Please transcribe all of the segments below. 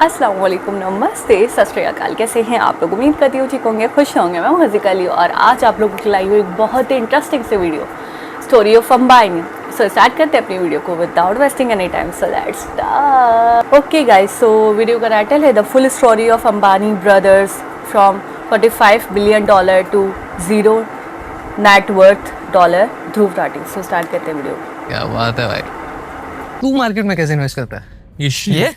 अस्सलाम वालेकुम, नमस्ते, सत श्री अकाल। कैसे हैं आप लोग? उम्मीद करती हूँ ठीक होंगे, खुश होंगे। मैं हूँ हज़ीक अली और आज आप लोगों के लाई हुई एक बहुत ही इंटरेस्टिंग से video, story of Ambani. So start करते हैं अपनी वीडियो को without wasting any time. So let's start. Okay guys, so video का टाइटल है the full story of Ambani brothers from $45 billion to zero net worth dollar Dhruv Rathee. So start करते हैं video. क्या बात है भाई, तू मार्केट में कैसे इन्वेस्ट करता है? ये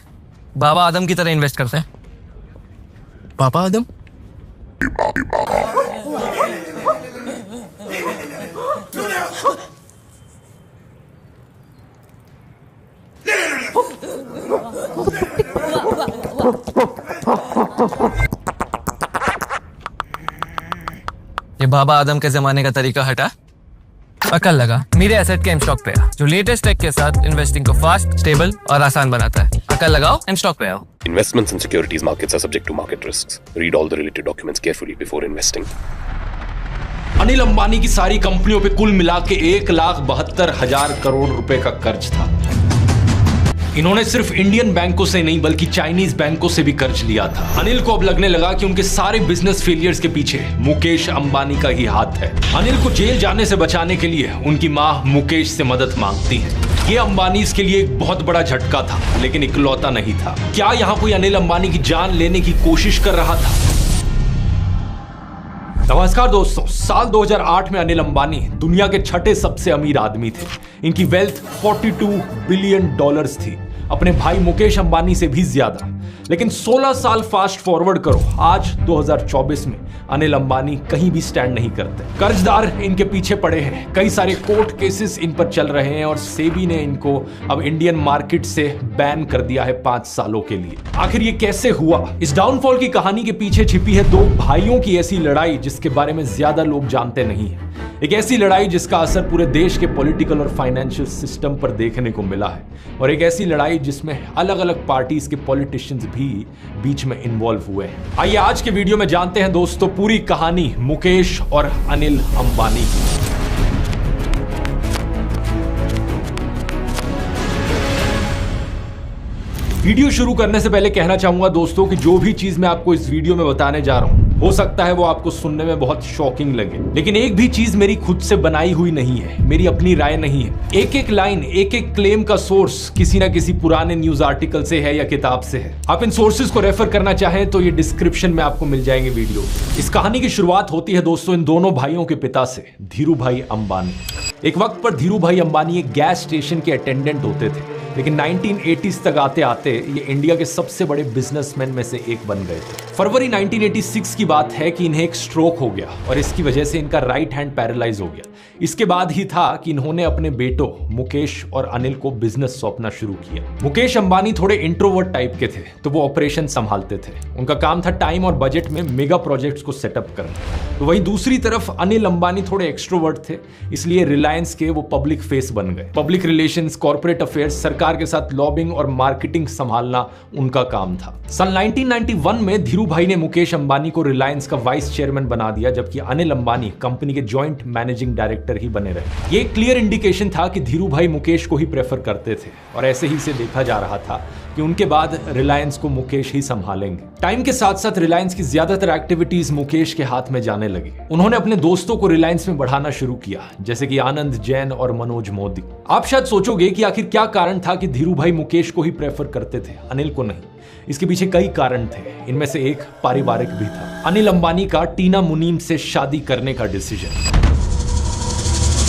बाबा आदम की तरह इन्वेस्ट करते हैं। पापा आदम? ये बाबा आदम के जमाने का तरीका हटा, अकल लगा। मेरे एसेट के स्टॉक पे आओ, जो लेटेस्ट टेक के साथ इन्वेस्टिंग को फास्ट, स्टेबल और आसान बनाता है। अकल लगाओ एंड स्टॉक पे आओ। Investments in securities markets are subject to market risks. Read all the related documents carefully before investing. Anil Ambani की सारी कंपनियों पे कुल मिला के 1,72,000 करोड़ रुपए का कर्ज था। इन्होंने सिर्फ इंडियन बैंकों से नहीं बल्कि चाइनीज बैंकों से भी कर्ज लिया था। अनिल को अब लगने लगा कि उनके सारे बिजनेस फेलियर्स के पीछे मुकेश अंबानी का ही हाथ है। अनिल को जेल जाने से बचाने के लिए उनकी मां मुकेश से मदद मांगती है। ये अंबानी के लिए एक बहुत बड़ा झटका था, लेकिन इकलौता नहीं था। क्या यहाँ कोई अनिल अंबानी की जान लेने की कोशिश कर रहा था? नमस्कार दोस्तों, साल 2008 में अनिल अंबानी दुनिया के छठे सबसे अमीर आदमी थे। इनकी वेल्थ $42 बिलियन थी, अपने भाई मुकेश अंबानी से भी ज्यादा। लेकिन 16 साल फास्ट फॉरवर्ड करो, आज 2024 में अनिल अंबानी कहीं भी स्टैंड नहीं करते। कर्जदार इनके पीछे पड़े हैं, कई सारे कोर्ट केसेस इन पर चल रहे हैं और सेबी ने इनको अब इंडियन मार्केट से बैन कर दिया है 5 सालों के लिए। आखिर ये कैसे हुआ? इस डाउनफॉल की कहानी के पीछे छिपी है दो भाइयों की ऐसी लड़ाई जिसके बारे में ज्यादा लोग जानते नहीं है। एक ऐसी लड़ाई जिसका असर पूरे देश के पॉलिटिकल और फाइनेंशियल सिस्टम पर देखने को मिला है, और एक ऐसी लड़ाई जिसमें अलग अलग पार्टीज के पॉलिटिशियंस भी बीच में इन्वॉल्व हुए हैं। आइए आज के वीडियो में जानते हैं दोस्तों पूरी कहानी मुकेश और अनिल अंबानी की। वीडियो शुरू करने से पहले कहना चाहूंगा दोस्तों कि जो भी चीज मैं आपको इस वीडियो में बताने जा रहा हूं, हो सकता है वो आपको सुनने में बहुत शॉकिंग लगे, लेकिन एक भी चीज मेरी खुद से बनाई हुई नहीं है, मेरी अपनी राय नहीं है। एक एक लाइन, एक एक क्लेम का सोर्स किसी ना किसी पुराने न्यूज आर्टिकल से है या किताब से है। आप इन सोर्सेज को रेफर करना चाहें तो ये डिस्क्रिप्शन में आपको मिल जाएंगे वीडियो। इस कहानी की शुरुआत होती है दोस्तों इन दोनों भाइयों के पिता से, धीरू भाई अंबानी। एक वक्त पर धीरू भाई अंबानी एक गैस स्टेशन के अटेंडेंट होते थे, लेकिन 1980s तक आते आते ये इंडिया के सबसे बड़े बिजनेसमैन में से एक बन गए थे। फरवरी 1986 की बात है कि इन्हें एक स्ट्रोक हो गया और इसकी वजह से इनका राइट हैंड पैरालाइज हो गया। इसके बाद ही था कि इन्होंने अपने बेटों मुकेश और अनिल को बिजनेस सौंपना शुरू किया। मुकेश अंबानी थोड़े इंट्रोवर्ट टाइप के थे, तो वो ऑपरेशन संभालते थे। उनका काम था टाइम और बजट में मेगा प्रोजेक्ट्स को सेटअप करना। तो वहीं दूसरी तरफ अनिल अंबानी थोड़े एक्सट्रोवर्ट थे, इसलिए रिलायंस के वो पब्लिक फेस बन गए। पब्लिक रिलेशंस, कॉर्पोरेट अफेयर्स, सरकार के साथ लॉबिंग और मार्केटिंग संभालना उनका काम था। सन 1991 में धीरू भाई ने मुकेश अंबानी को रिलायंस का वाइस चेयरमैन बना दिया, जबकि अनिल अंबानी कंपनी के जॉइंट मैनेजिंग डायरेक्टर ही बने रहे। ये क्लियर इंडिकेशन था कि धीरू भाई मुकेश को ही प्रेफर करते थे और ऐसे ही से देखा जा रहा था कि उनके बाद रिलायंस को मुकेश ही संभालेंगे। टाइम के साथ साथ रिलायंस की ज्यादातर एक्टिविटीज मुकेश के हाथ में जाने लगी। उन्होंने अपने दोस्तों को रिलायंस में बढ़ाना शुरू किया, जैसे कि आनंद जैन और मनोज मोदी। आप शायद सोचोगे कि आखिर क्या कारण था कि धीरू भाई मुकेश को ही प्रेफर करते थे, अनिल को नहीं। इसके पीछे कई कारण थे, इनमें से एक पारिवारिक भी था। अनिल अंबानी का टीना मुनीम से शादी करने का डिसीजन।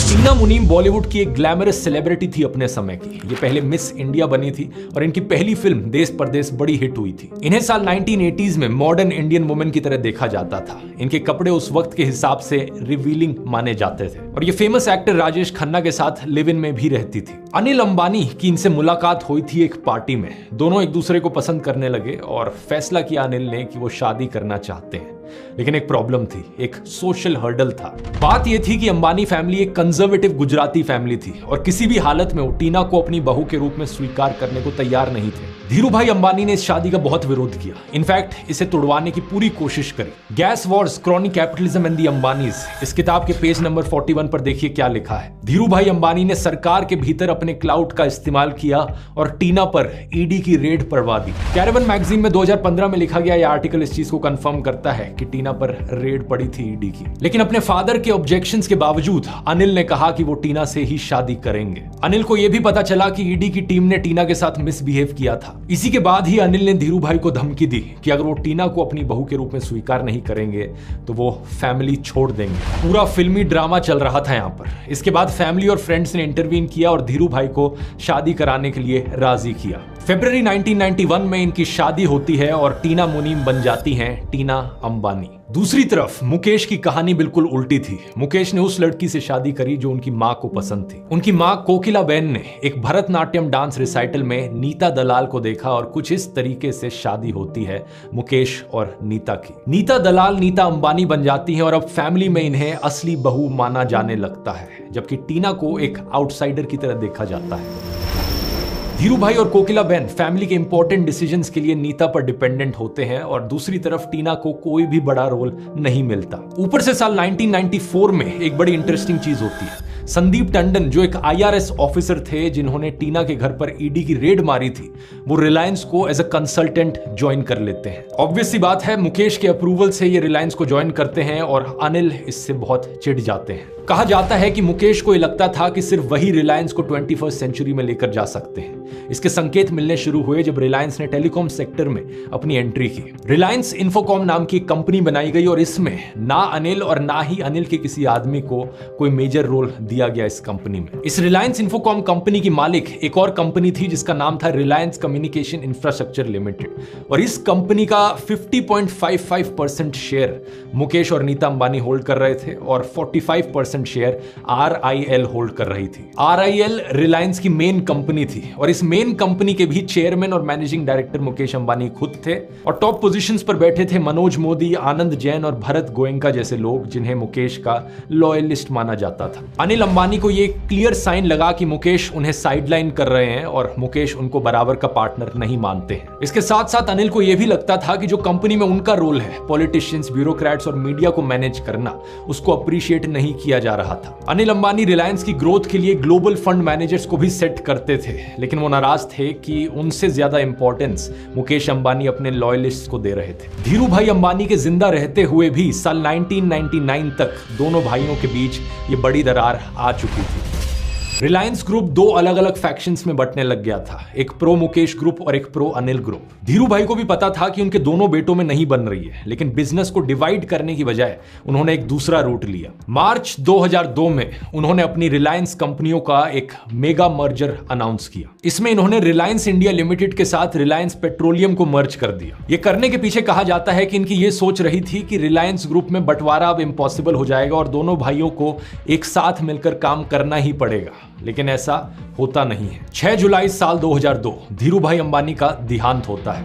टीना मुनीम बॉलीवुड की एक ग्लैमरस सेलिब्रिटी थी अपने समय की। ये पहले मिस इंडिया बनी थी और इनकी पहली फिल्म देश परदेश बड़ी हिट हुई थी। इन्हें साल 1980s में मॉडर्न इंडियन वुमेन की तरह देखा जाता था। इनके कपड़े उस वक्त के हिसाब से रिवीलिंग माने जाते थे और ये फेमस एक्टर राजेश खन्ना के साथ लिव इन में भी रहती थी। अनिल अंबानी की इनसे मुलाकात हुई थी एक पार्टी में। दोनों एक दूसरे को पसंद करने लगे और फैसला किया अनिल ने कि वो शादी करना चाहते हैं। लेकिन एक प्रॉब्लम थी, एक सोशल हर्डल था। बात यह थी कि अंबानी फैमिली एक कंजर्वेटिव गुजराती फैमिली थी और किसी भी हालत में वो टीना को अपनी बहू के रूप में स्वीकार करने को तैयार नहीं थे। धीरू भाई अंबानी ने इस शादी का बहुत विरोध किया, इनफैक्ट इसे तोड़वाने की पूरी कोशिश करी। Gas Wars chronic capitalism and the Ambanis, इस किताब के पेज नंबर 41 पर देखिए क्या लिखा है। धीरू भाई अंबानी ने सरकार के भीतर अपने क्लाउड का इस्तेमाल किया और टीना पर ईडी की रेड पड़वा दी। कैरेवन मैगजीन में 2015 में लिखा गया यह आर्टिकल इस चीज को कंफर्म करता है कि टीना पर रेड पड़ी थी ईडी की। लेकिन अपने फादर के ऑब्जेक्शंस के बावजूद अनिल ने कहा कि वो टीना से ही शादी करेंगे। अनिल को यह भी पता चला कि ईडी की टीम ने टीना के साथ मिसबिहेव किया था। इसी के बाद ही अनिल ने धीरू भाई को धमकी दी कि अगर वो टीना को अपनी बहू के रूप में स्वीकार नहीं करेंगे तो वो फैमिली छोड़ देंगे। पूरा फिल्मी ड्रामा चल रहा था यहाँ पर। इसके बाद फैमिली और फ्रेंड्स ने इंटरवीन किया और धीरू भाई को शादी कराने के लिए राजी किया। फरवरी 1991 में इनकी शादी होती है और टीना मुनीम बन जाती हैं टीना अंबानी। दूसरी तरफ मुकेश की कहानी बिल्कुल उल्टी थी। मुकेश ने उस लड़की से शादी करी जो उनकी मां को पसंद थी। उनकी मां कोकिला बेन ने एक भरतनाट्यम डांस रिसाइटल में नीता दलाल को देखा और कुछ इस तरीके से शादी होती है मुकेश और नीता की। नीता दलाल नीता अंबानी बन जाती हैं और अब फैमिली में इन्हें असली बहू माना जाने लगता है, जबकि टीना को एक आउटसाइडर की तरह देखा जाता है। धीरू भाई और कोकिला बेन फैमिली के इंपॉर्टेंट डिसीजंस के लिए नीता पर डिपेंडेंट होते हैं और दूसरी तरफ टीना को कोई भी बड़ा रोल नहीं मिलता। ऊपर से साल 1994 में एक बड़ी इंटरेस्टिंग चीज होती है। संदीप टंडन जो एक IRS ऑफिसर थे जिन्होंने टीना के घर पर ईडी की रेड मारी थी, वो रिलायंस को एज अ कंसल्टेंट ज्वाइन कर लेते हैं। ऑब्वियस सी बात है, मुकेश के अप्रूवल से ये रिलायंस को ज्वाइन करते हैं और अनिल इससे बहुत चिढ़ जाते हैं। कहा जाता है कि मुकेश को ये लगता था कि सिर्फ वही रिलायंस को 21वीं सेंचुरी में लेकर जा सकते हैं। इसके संकेत मिलने शुरू हुए जब रिलायंस ने टेलीकॉम सेक्टर में अपनी एंट्री की। रिलायंस इंफोकॉम नाम की एक कंपनी बनाई गई और इसमें ना अनिल और ना ही अनिल के किसी आदमी को कोई मेजर रोल दिया गया इस कंपनी में। इस रिलायंस इंफोकॉम कंपनी की मालिक एक और कंपनी थी जिसका नाम था रिलायंस कम्युनिकेशन इंफ्रास्ट्रक्चर लिमिटेड, और इस कंपनी का 50.55% शेयर मुकेश और नीता अंबानी होल्ड कर रहे थे और 45% शेयर RIL होल्ड कर रही थी। RIL रिलायंस की मेन कंपनी थी और इस मेन कंपनी के भी चेयरमैन और मैनेजिंग डायरेक्टर मुकेश अंबानी खुद थे और टॉप पोजीशंस पर बैठे थे मनोज मोदी, आनंद जैन और भरत गोयनका जैसे लोग जिन्हें मुकेश का लॉयलिस्ट माना जाता था। अनिल अंबानी को यह क्लियर साइन लगा कि मुकेश उन्हें साइडलाइन कर रहे हैं और मुकेश उनको बराबर का पार्टनर नहीं मानते हैं। इसके साथ साथ अनिल को यह भी लगता था कि जो कंपनी में उनका रोल है पॉलिटिशियंस, ब्यूरोक्रेट्स और मीडिया को मैनेज करना, उसको अप्रिशिएट नहीं किया जा रहा था। अनिल अंबानी रिलायंस की ग्रोथ के लिए ग्लोबल फंड मैनेजर्स को भी सेट करते थे, लेकिन वो नाराज थे कि उनसे ज्यादा इंपॉर्टेंस मुकेश अंबानी अपने लॉयलिस्ट्स को दे रहे थे। धीरू भाई अंबानी के जिंदा रहते हुए भी साल 1999 तक दोनों भाइयों के बीच ये बड़ी दरार आ चुकी थी। रिलायंस ग्रुप दो अलग अलग फैक्शंस में बंटने लग गया था, एक प्रो मुकेश ग्रुप और एक प्रो अनिल ग्रुप। धीरू भाई को भी पता था कि उनके दोनों बेटों में नहीं बन रही है, लेकिन बिजनेस को डिवाइड करने की बजाय उन्होंने एक दूसरा रूट लिया। मार्च 2002 में उन्होंने अपनी रिलायंस कंपनियों का एक मेगा मर्जर अनाउंस किया। इसमें इन्होंने रिलायंस इंडिया लिमिटेड के साथ रिलायंस पेट्रोलियम को मर्ज कर दिया। यह करने के पीछे कहा जाता है कि इनकी ये सोच रही थी कि रिलायंस ग्रुप में बंटवारा अब इम्पॉसिबल हो जाएगा और दोनों भाइयों को एक साथ मिलकर काम करना ही पड़ेगा, लेकिन ऐसा होता नहीं है। 6 जुलाई साल 2002 धीरू भाई अंबानी का देहांत होता है।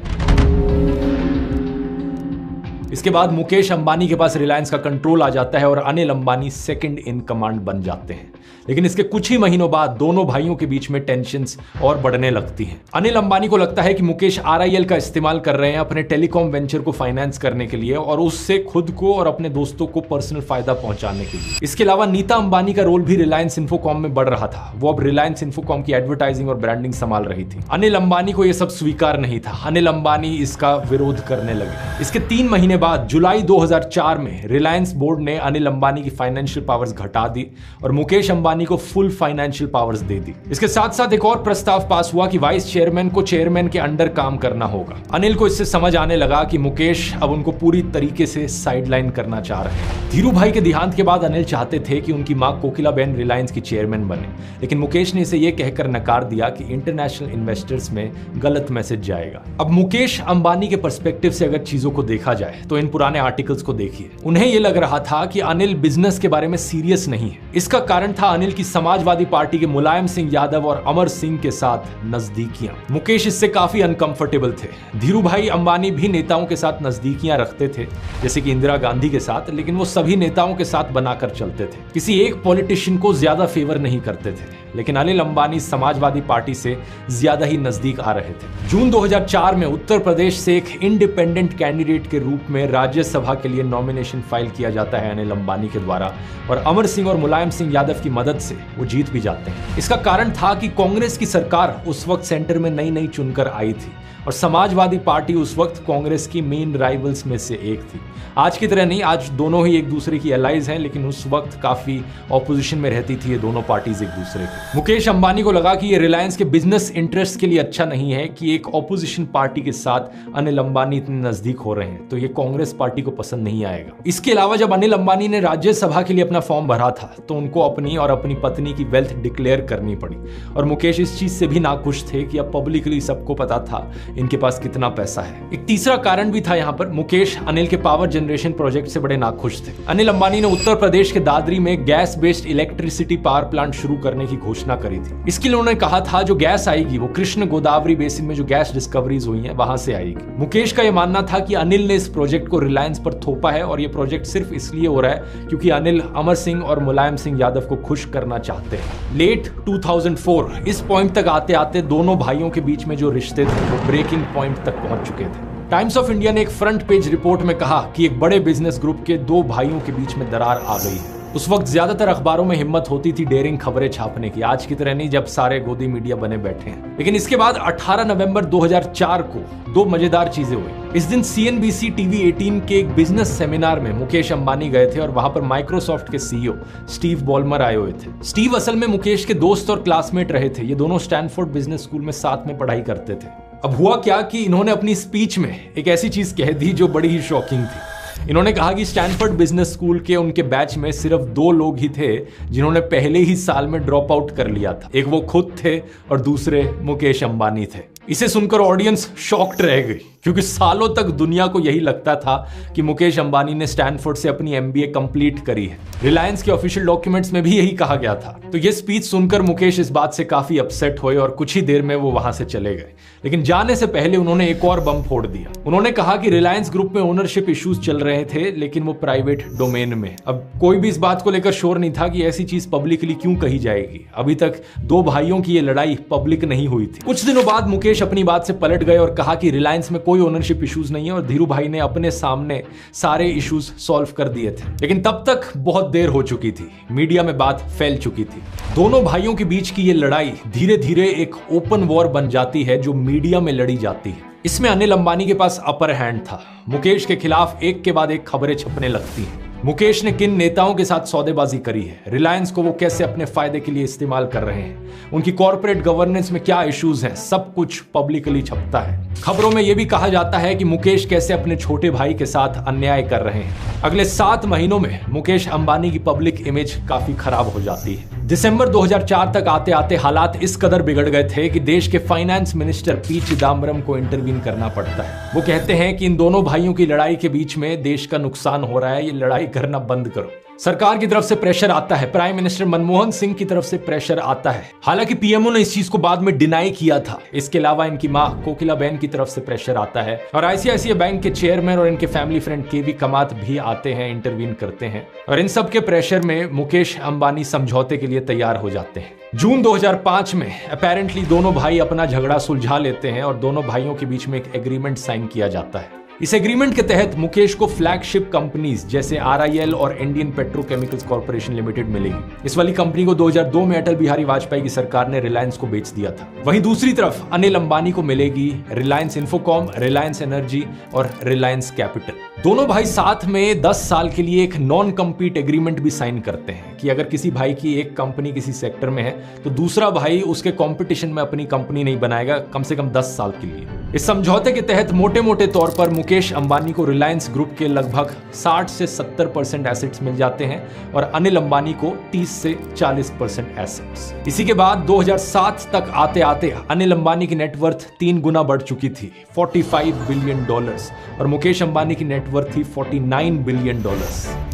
इसके बाद मुकेश अंबानी के पास रिलायंस का कंट्रोल आ जाता है और Anil Ambani second in command बन जाते हैं। लेकिन इसके कुछ ही महीनों बाद दोनों भाइयों के बीच में टेंशन्स और बढ़ने लगती हैं। अनिल अंबानी को लगता है कि मुकेश RIL का इस्तेमाल कर रहे हैं अपने टेलीकॉम वेंचर को फाइनेंस करने के लिए और उससे खुद को और अपने दोस्तों को पर्सनल फायदा पहुंचाने के लिए। इसके अलावा नीता अंबानी का रोल भी रिलायंस इंफोकॉम में बढ़ रहा था। वो अब रिलायंस इंफोकॉम की एडवर्टाइजिंग और ब्रांडिंग संभाल रही थी। अनिल अंबानी को यह सब स्वीकार नहीं था। अनिल अंबानी इसका विरोध करने लगे। इसके 3 महीने बाद जुलाई 2004 में रिलायंस बोर्ड ने अनिल अंबानी की फाइनेंशियल पावर्स घटा दी और मुकेश अंबानी को फुल फाइनेंशियल पावर्स दे दी। इसके साथ साथ एक और प्रस्ताव पास हुआ कि वाइस चेयरमैन को चेयरमैन के अंडर काम करना होगा। अनिल को इससे समझ आने लगा कि मुकेश अब उनको पूरी तरीके से साइडलाइन करना चाह रहे हैं। धीरू भाई के देहांत के बाद अनिल चाहते थे कि उनकी मां कोकिला बेन रिलायंस की चेयरमैन बने, लेकिन मुकेश ने इसे यह कहकर नकार दिया कि इंटरनेशनल इन्वेस्टर्स में गलत मैसेज जाएगा। अब मुकेश अंबानी के पर्सपेक्टिव से अगर चीजों को देखा जाए तो इन पुराने आर्टिकल्स को देखिए। उन्हें यह लग रहा था कि अनिल बिजनेस के बारे में सीरियस नहीं है। इसका कारण था था अनिल की समाजवादी पार्टी के मुलायम सिंह यादव और अमर सिंह के साथ नजदीकियां। मुकेश इससे काफी अनकंफर्टेबल थे। धीरू भाई अंबानी भी नेताओं के साथ नजदीकियां रखते थे, जैसे कि इंदिरा गांधी के साथ, लेकिन वो सभी नेताओं के साथ बनाकर चलते थे, किसी एक पॉलिटिशियन को ज्यादा फेवर नहीं करते थे। लेकिन अनिल अंबानी समाजवादी पार्टी से ज्यादा ही नजदीक आ रहे थे। जून 2004 में उत्तर प्रदेश से एक इंडिपेंडेंट कैंडिडेट के रूप में राज्यसभा के लिए नॉमिनेशन फाइल किया जाता है अनिल अंबानी के द्वारा, और अमर सिंह और मुलायम सिंह यादव की मदद से वो जीत भी जाते हैं। इसका कारण था कि कांग्रेस की सरकार उस वक्त सेंटर में नई नई चुनकर आई थी और समाजवादी पार्टी उस वक्त कांग्रेस की मेन राइवल्स में से एक थी। आज की तरह नहीं, आज दोनों ही एक दूसरे की एलाइज हैं, लेकिन उस वक्त काफी ऑपोजिशन में रहती थी ये दोनों पार्टीज एक दूसरे की। मुकेश अंबानी को लगा कि ये रिलायंस के बिजनेस इंटरेस्ट के लिए अच्छा नहीं है कि एक ऑपोजिशन पार्टी के साथ अनिल अंबानी इतने नजदीक हो रहे हैं, तो ये कांग्रेस पार्टी को पसंद नहीं आएगा। इसके अलावा जब अनिल अंबानी ने राज्यसभा के लिए अपना फॉर्म भरा था तो उनको अपनी और अपनी पत्नी की वेल्थ डिक्लेयर करनी पड़ी, और मुकेश इस चीज से भी नाखुश थे कि अब पब्लिकली सबको पता था इनके पास कितना पैसा है। एक तीसरा कारण भी था यहाँ पर, मुकेश अनिल के पावर जनरेशन प्रोजेक्ट से बड़े नाखुश थे। अनिल अंबानी ने उत्तर प्रदेश के दादरी में gas based electricity power plant शुरू करने की घोषणा करी थी। इसके लिए उन्होंने कहा था जो गैस आएगी वो कृष्ण गोदावरी बेसिन में जो गैस डिस्कवरीज हुई हैं वहां से आएगी। मुकेश का यह मानना था कि अनिल ने इस प्रोजेक्ट को रिलायंस पर थोपा है, और यह प्रोजेक्ट सिर्फ इसलिए हो रहा है क्योंकि अनिल अमर सिंह और मुलायम सिंह यादव को खुश करना चाहते हैं। लेट 2004 इस पॉइंट तक आते आते दोनों भाइयों के बीच में जो रिश्ते थे वो ब्रेकिंग पॉइंट तक पहुंच चुके थे। टाइम्स ऑफ इंडिया ने एक फ्रंट पेज रिपोर्ट में कहा कि एक बड़े बिजनेस ग्रुप के दो भाइयों के बीच में दरार आ गई है। उस वक्त ज्यादातर अखबारों में हिम्मत होती थी डेयरिंग खबरें छापने की, आज की तरह नहीं जब सारे गोदी मीडिया बने बैठे हैं। लेकिन इसके बाद 18 नवंबर 2004 को दो मजेदार चीजें हुई। इस दिन CNBC TV 18 के एक बिजनेस सेमिनार में मुकेश अंबानी गए थे और वहां पर माइक्रोसॉफ्ट के CEO स्टीव बॉलमर आए हुए थे। स्टीव असल में मुकेश के दोस्त और क्लासमेट रहे थे। ये दोनों स्टैनफोर्ड बिजनेस स्कूल में साथ में पढ़ाई करते थे। अब हुआ क्या कि इन्होंने अपनी स्पीच में एक ऐसी चीज कह दी जो बड़ी ही शॉकिंग थी। इन्होंने कहा कि स्टैनफोर्ड बिजनेस स्कूल के उनके बैच में सिर्फ 2 लोग ही थे जिन्होंने पहले ही साल में ड्रॉप आउट कर लिया था। एक वो खुद थे और दूसरे मुकेश अंबानी थे। इसे सुनकर ऑडियंस शॉक्ड रह गई, क्योंकि सालों तक दुनिया को यही लगता था कि मुकेश अंबानी ने स्टैनफोर्ड से अपनी MBA कंप्लीट करी है। रिलायंस के ऑफिशियल डॉक्यूमेंट्स में भी यही कहा गया था। तो ये स्पीच सुनकर मुकेश इस बात से काफी अपसेट हुए और कुछ ही देर में वो वहां से चले गए। लेकिन जाने से पहले उन्होंने एक और बम फोड़ दिया। उन्होंने कहा कि रिलायंस ग्रुप में ओनरशिप इश्यूज चल रहे थे, लेकिन वो प्राइवेट डोमेन में। अब कोई भी इस बात को लेकर श्योर नहीं था कि ऐसी चीज पब्लिकली क्यों कही जाएगी। अभी तक 2 भाइयों की ये लड़ाई पब्लिक नहीं हुई थी। कुछ दिनों बाद मुकेश अपनी बात से पलट गए और कहा कि रिलायंस में कोई ओनरशिप इश्यूज नहीं है और धीरू भाई ने अपने सामने सारे इश्यूज सॉल्व कर दिए थे। लेकिन तब तक बहुत देर हो चुकी थी, मीडिया में बात फैल चुकी थी। दोनों भाइयों के बीच की ये लड़ाई धीरे धीरे एक ओपन वॉर बन जाती है जो मीडिया में लड़ी जाती है। इसमें अनिल अंबानी के पास अपर हैंड था। मुकेश के खिलाफ एक के बाद एक खबरें छपने लगती हैं। मुकेश ने किन नेताओं के साथ सौदेबाजी करी है, रिलायंस को वो कैसे अपने फायदे के लिए इस्तेमाल कर रहे हैं, उनकी कॉर्पोरेट गवर्नेंस में क्या इश्यूज हैं, सब कुछ पब्लिकली छपता है। खबरों में यह भी कहा जाता है कि मुकेश कैसे अपने छोटे भाई के साथ अन्याय कर रहे हैं। अगले 7 महीनों में मुकेश अंबानी की पब्लिक इमेज काफी खराब हो जाती है। दिसंबर 2004 तक आते आते हालात इस कदर बिगड़ गए थे कि देश के फाइनेंस मिनिस्टर पी चिदम्बरम को इंटरवीन करना पड़ता है। वो कहते हैं कि इन दोनों भाइयों की लड़ाई के बीच में देश का नुकसान हो रहा है, ये लड़ाई करना बंद करो। सरकार की तरफ से प्रेशर आता है, प्राइम मिनिस्टर मनमोहन सिंह की तरफ से प्रेशर आता है। हालांकि पीएमओ ने इस चीज को बाद में डिनाई किया था। इसके अलावा इनकी मां कोकिला बहन की तरफ से प्रेशर आता है और ICICI बैंक के चेयरमैन और इनके फैमिली फ्रेंड केवी कमात भी आते हैं, इंटरवीन करते हैं, और इन सब के प्रेशर में मुकेश अंबानी समझौते के लिए तैयार हो जाते हैं। जून 2005 में अपेरेंटली दोनों भाई अपना झगड़ा सुलझा लेते हैं और दोनों भाइयों के बीच में एक एग्रीमेंट साइन किया जाता है। इस एग्रीमेंट के तहत मुकेश को फ्लैगशिप कंपनीज जैसे RIL और इंडियन पेट्रोकेमिकल्स कॉर्पोरेशन लिमिटेड मिलेगी। इस वाली कंपनी को 2002 में अटल बिहारी वाजपेयी की सरकार ने रिलायंस को बेच दिया था। वहीं दूसरी तरफ अनिल अंबानी को मिलेगी रिलायंस इन्फोकॉम, रिलायंस एनर्जी और रिलायंस कैपिटल। दोनों भाई साथ में 10 साल के लिए एक नॉन कम्पीट एग्रीमेंट भी साइन करते हैं कि अगर किसी भाई की एक कंपनी किसी सेक्टर में है तो दूसरा भाई उसके कंपटीशन में अपनी कंपनी नहीं बनाएगा, कम से कम 10 साल के लिए। इस समझौते के तहत मोटे मोटे तौर पर मुकेश अंबानी को रिलायंस ग्रुप के लगभग 60 से 70% एसेट्स मिल जाते हैं और अनिल अंबानी को 30 से 40% एसेट्स। इसी के बाद 2007 तक आते आते अनिल अंबानी की नेटवर्थ 3 गुना बढ़ चुकी थी, $45 बिलियन, और मुकेश अंबानी की नेटवर्थ थी $49 बिलियन।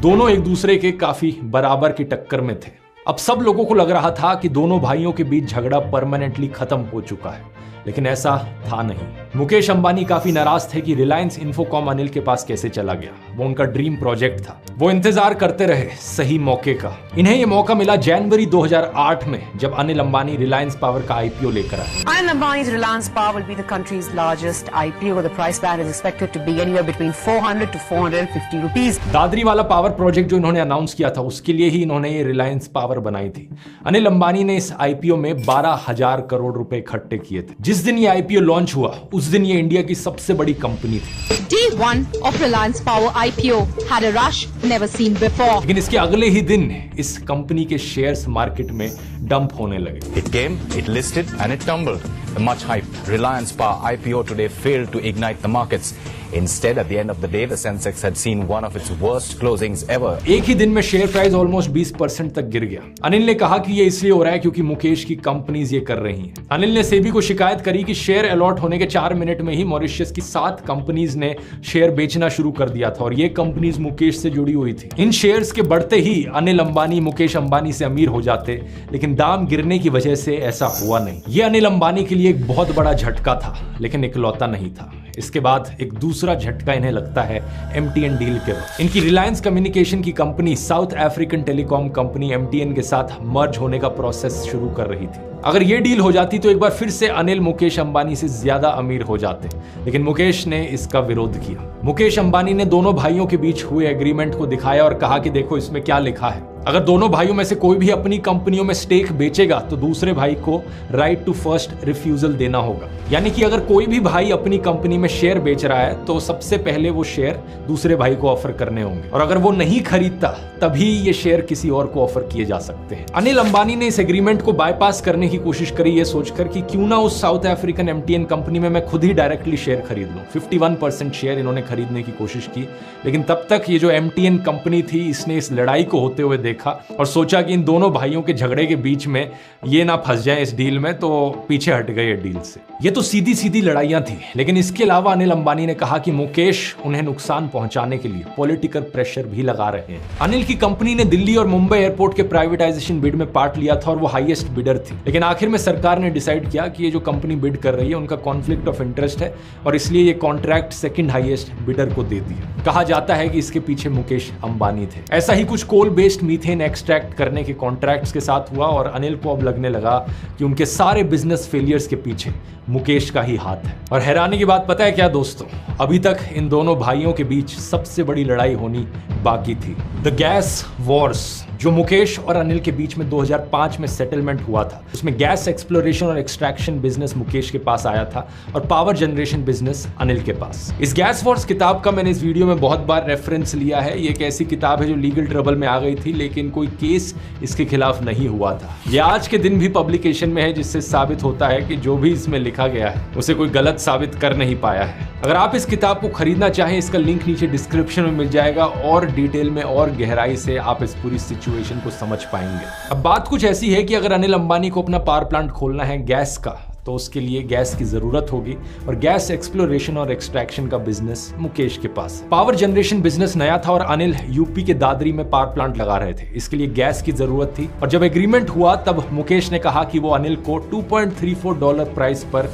दोनों एक दूसरे के काफी बराबर की टक्कर में थे। अब सब लोगों को लग रहा था कि दोनों भाइयों के बीच झगड़ा परमानेंटली खत्म हो चुका है, लेकिन ऐसा था नहीं। मुकेश अंबानी काफी नाराज थे कि रिलायंस इंफोकॉम अनिल के पास कैसे चला गया। वो उनका ड्रीम प्रोजेक्ट था। वो इंतजार करते रहे सही मौके का। इन्हें ये मौका मिला जनवरी 2008 में, जब अनिल अंबानी रिलायंस पावर का आईपीओ लेकर आए। Anil Ambani's Reliance Power will be the country's largest IPO. The price band is expected to be anywhere between 400 to 450 rupees. Dadri वाला पावर प्रोजेक्ट जो इन्होंने अनाउंस किया था, उसके लिए ही इन्होंने ये रिलायंस पावर बनाई थी। अनिल अंबानी ने इस आईपीओ में 12,000 करोड़ रुपए इकट्ठे किए थे। जिस दिन ये आईपीओ लॉन्च हुआ, उस दिन ये इंडिया की सबसे बड़ी कंपनी थी। Day one of Reliance Power IPO had a rush never seen before. लेकिन इसके अगले ही दिन इस कंपनी के शेयर्स मार्केट में डंप होने लगे। It came, it listed, and it tumbled. The much hyped Reliance Power IPO today failed to ignite the markets. Instead, at the end of the day, the Sensex had seen one of its worst closings ever. एक ही दिन में share price almost 20% तक गिर गया। अनिल ने कहा कि ये इसलिए हो रहा है क्योंकि मुकेश की कंपनीज ये कर रही हैं। अनिल ने सेबी को शिकायत करी कि शेयर अलॉट होने के 4 मिनट में ही मॉरिशस की 7 कंपनीज ने शेयर बेचना शुरू कर दिया था और ये कंपनीज मुकेश से जुड़ी हुई थी। इन शेयर्स के बढ़ते ही अनिल अंबानी मुकेश अंबानी से अमीर हो जाते, लेकिन दाम गिरने की वजह से ऐसा हुआ नहीं। ये अनिल अंबानी के लिए एक बहुत बड़ा झटका था, लेकिन इकलौता नहीं था। इसके बाद एक दूसरा झटका इन्हें लगता है MTN डील के वक्त। इनकी रिलायंस कम्युनिकेशन की company south African telecom company MTN के साथ मर्ज होने का प्रोसेस शुरू कर रही थी। अगर ये डील हो जाती तो एक बार फिर से अनिल मुकेश अंबानी से ज्यादा अमीर हो जाते, लेकिन मुकेश ने इसका विरोध किया। मुकेश अंबानी ने दोनों भाइयों के बीच हुए एग्रीमेंट को दिखाया और कहा कि देखो इसमें क्या लिखा है। अगर दोनों भाइयों में से कोई भी अपनी कंपनियों में स्टेक बेचेगा तो दूसरे भाई को राइट टू फर्स्ट रिफ्यूजल देना होगा। यानी कि अगर कोई भी भाई अपनी कंपनी में शेयर बेच रहा है तो सबसे पहले वो शेयर दूसरे भाई को ऑफर करने होंगे, और अगर वो नहीं खरीदता तभी ये शेयर किसी और को ऑफर किए जा सकते हैं। अनिल अंबानी ने इस एग्रीमेंट को बाईपास करने की कोशिश करी, ये सोचकर कि क्यों ना उस साउथ अफ्रीकन MTN कंपनी में मैं खुद ही डायरेक्टली शेयर खरीद लूं। 51% शेयर इन्होंने खरीदने की कोशिश की, लेकिन तब तक ये जो MTN कंपनी थी, इसने इस लड़ाई को होते हुए देखा और सोचा कि इन दोनों भाइयों के झगड़े के बीच में ये ना फंस जाए इस डील में, तो पीछे हट गए डील से। ये तो सीधी सीधी लड़ाइयां थी, लेकिन इसके अलावा अनिल अंबानी ने कहा कि मुकेश उन्हें नुकसान पहुंचाने के लिए पॉलिटिकल प्रेशर भी लगा रहे हैं। अनिल की कंपनी ने दिल्ली और मुंबई एयरपोर्ट के प्राइवेटाइजेशन बिड में पार्ट लिया था और वो हाईएस्ट बिडर थी, लेकिन आखिर में सरकार ने डिसाइड किया कि ये जो कंपनी बिड कर रही है उनका कॉन्फ्लिक्ट ऑफ इंटरेस्ट है और इसलिए ये कॉन्ट्रैक्ट सेकंड हाईएस्ट बिडर को दे दिया। कहा जाता है कि इसके पीछे मुकेश अंबानी थे। ऐसा ही कुछ कोल बेस्ड मीथेन एक्सट्रैक्ट करने के कॉन्ट्रैक्ट्स के साथ हुआ और अनिल को अब लगने लगा कि उनके सारे बिजनेस फेलियर्स के पीछे मुकेश का ही हाथ है। और हैरानी की बात पता है क्या दोस्तों, अभी तक इन दोनों भाइयों के बीच सबसे बड़ी लड़ाई होनी बाकी थी, द गैस वॉर्स, जो मुकेश और अनिल के बीच में 2005 में सेटलमेंट हुआ था। उसमें गैस एक्सप्लोरेशन और एक्सट्रैक्शन बिजनेस मुकेश के पास आया था और पावर जनरेशन बिजनेस अनिल के पास। इस गैस वॉर्स किताब का मैंने इस वीडियो में बहुत बार रेफरेंस लिया है। ये एक ऐसी किताब है जो लीगल ट्रबल में आ गई थी, लेकिन कोई केस इसके खिलाफ नहीं हुआ था। ये आज के दिन भी पब्लिकेशन में है, जिससे साबित होता है कि जो भी इसमें लिखा गया है उसे कोई गलत साबित कर नहीं पाया है। अगर आप इस किताब को खरीदना चाहें, इसका लिंक नीचे डिस्क्रिप्शन में मिल जाएगा और डिटेल में और गहराई से आप इस पूरी सिचुएशन को समझ पाएंगे। अब बात कुछ ऐसी है कि अगर अनिल अंबानी को अपना पावर प्लांट खोलना है गैस का, तो उसके लिए गैस की जरूरत होगी और गैस एक्सप्लोरेशन और एक्सट्रैक्शन का बिजनेस मुकेश के पास। पावर जनरेशन बिजनेस नया था और अनिल यूपी के दादरी में पावर प्लांट लगा रहे थे, इसके लिए गैस की जरूरत थी। और जब एग्रीमेंट हुआ तब मुकेश ने कहा कि वो अनिल को $2.34 प्राइस पर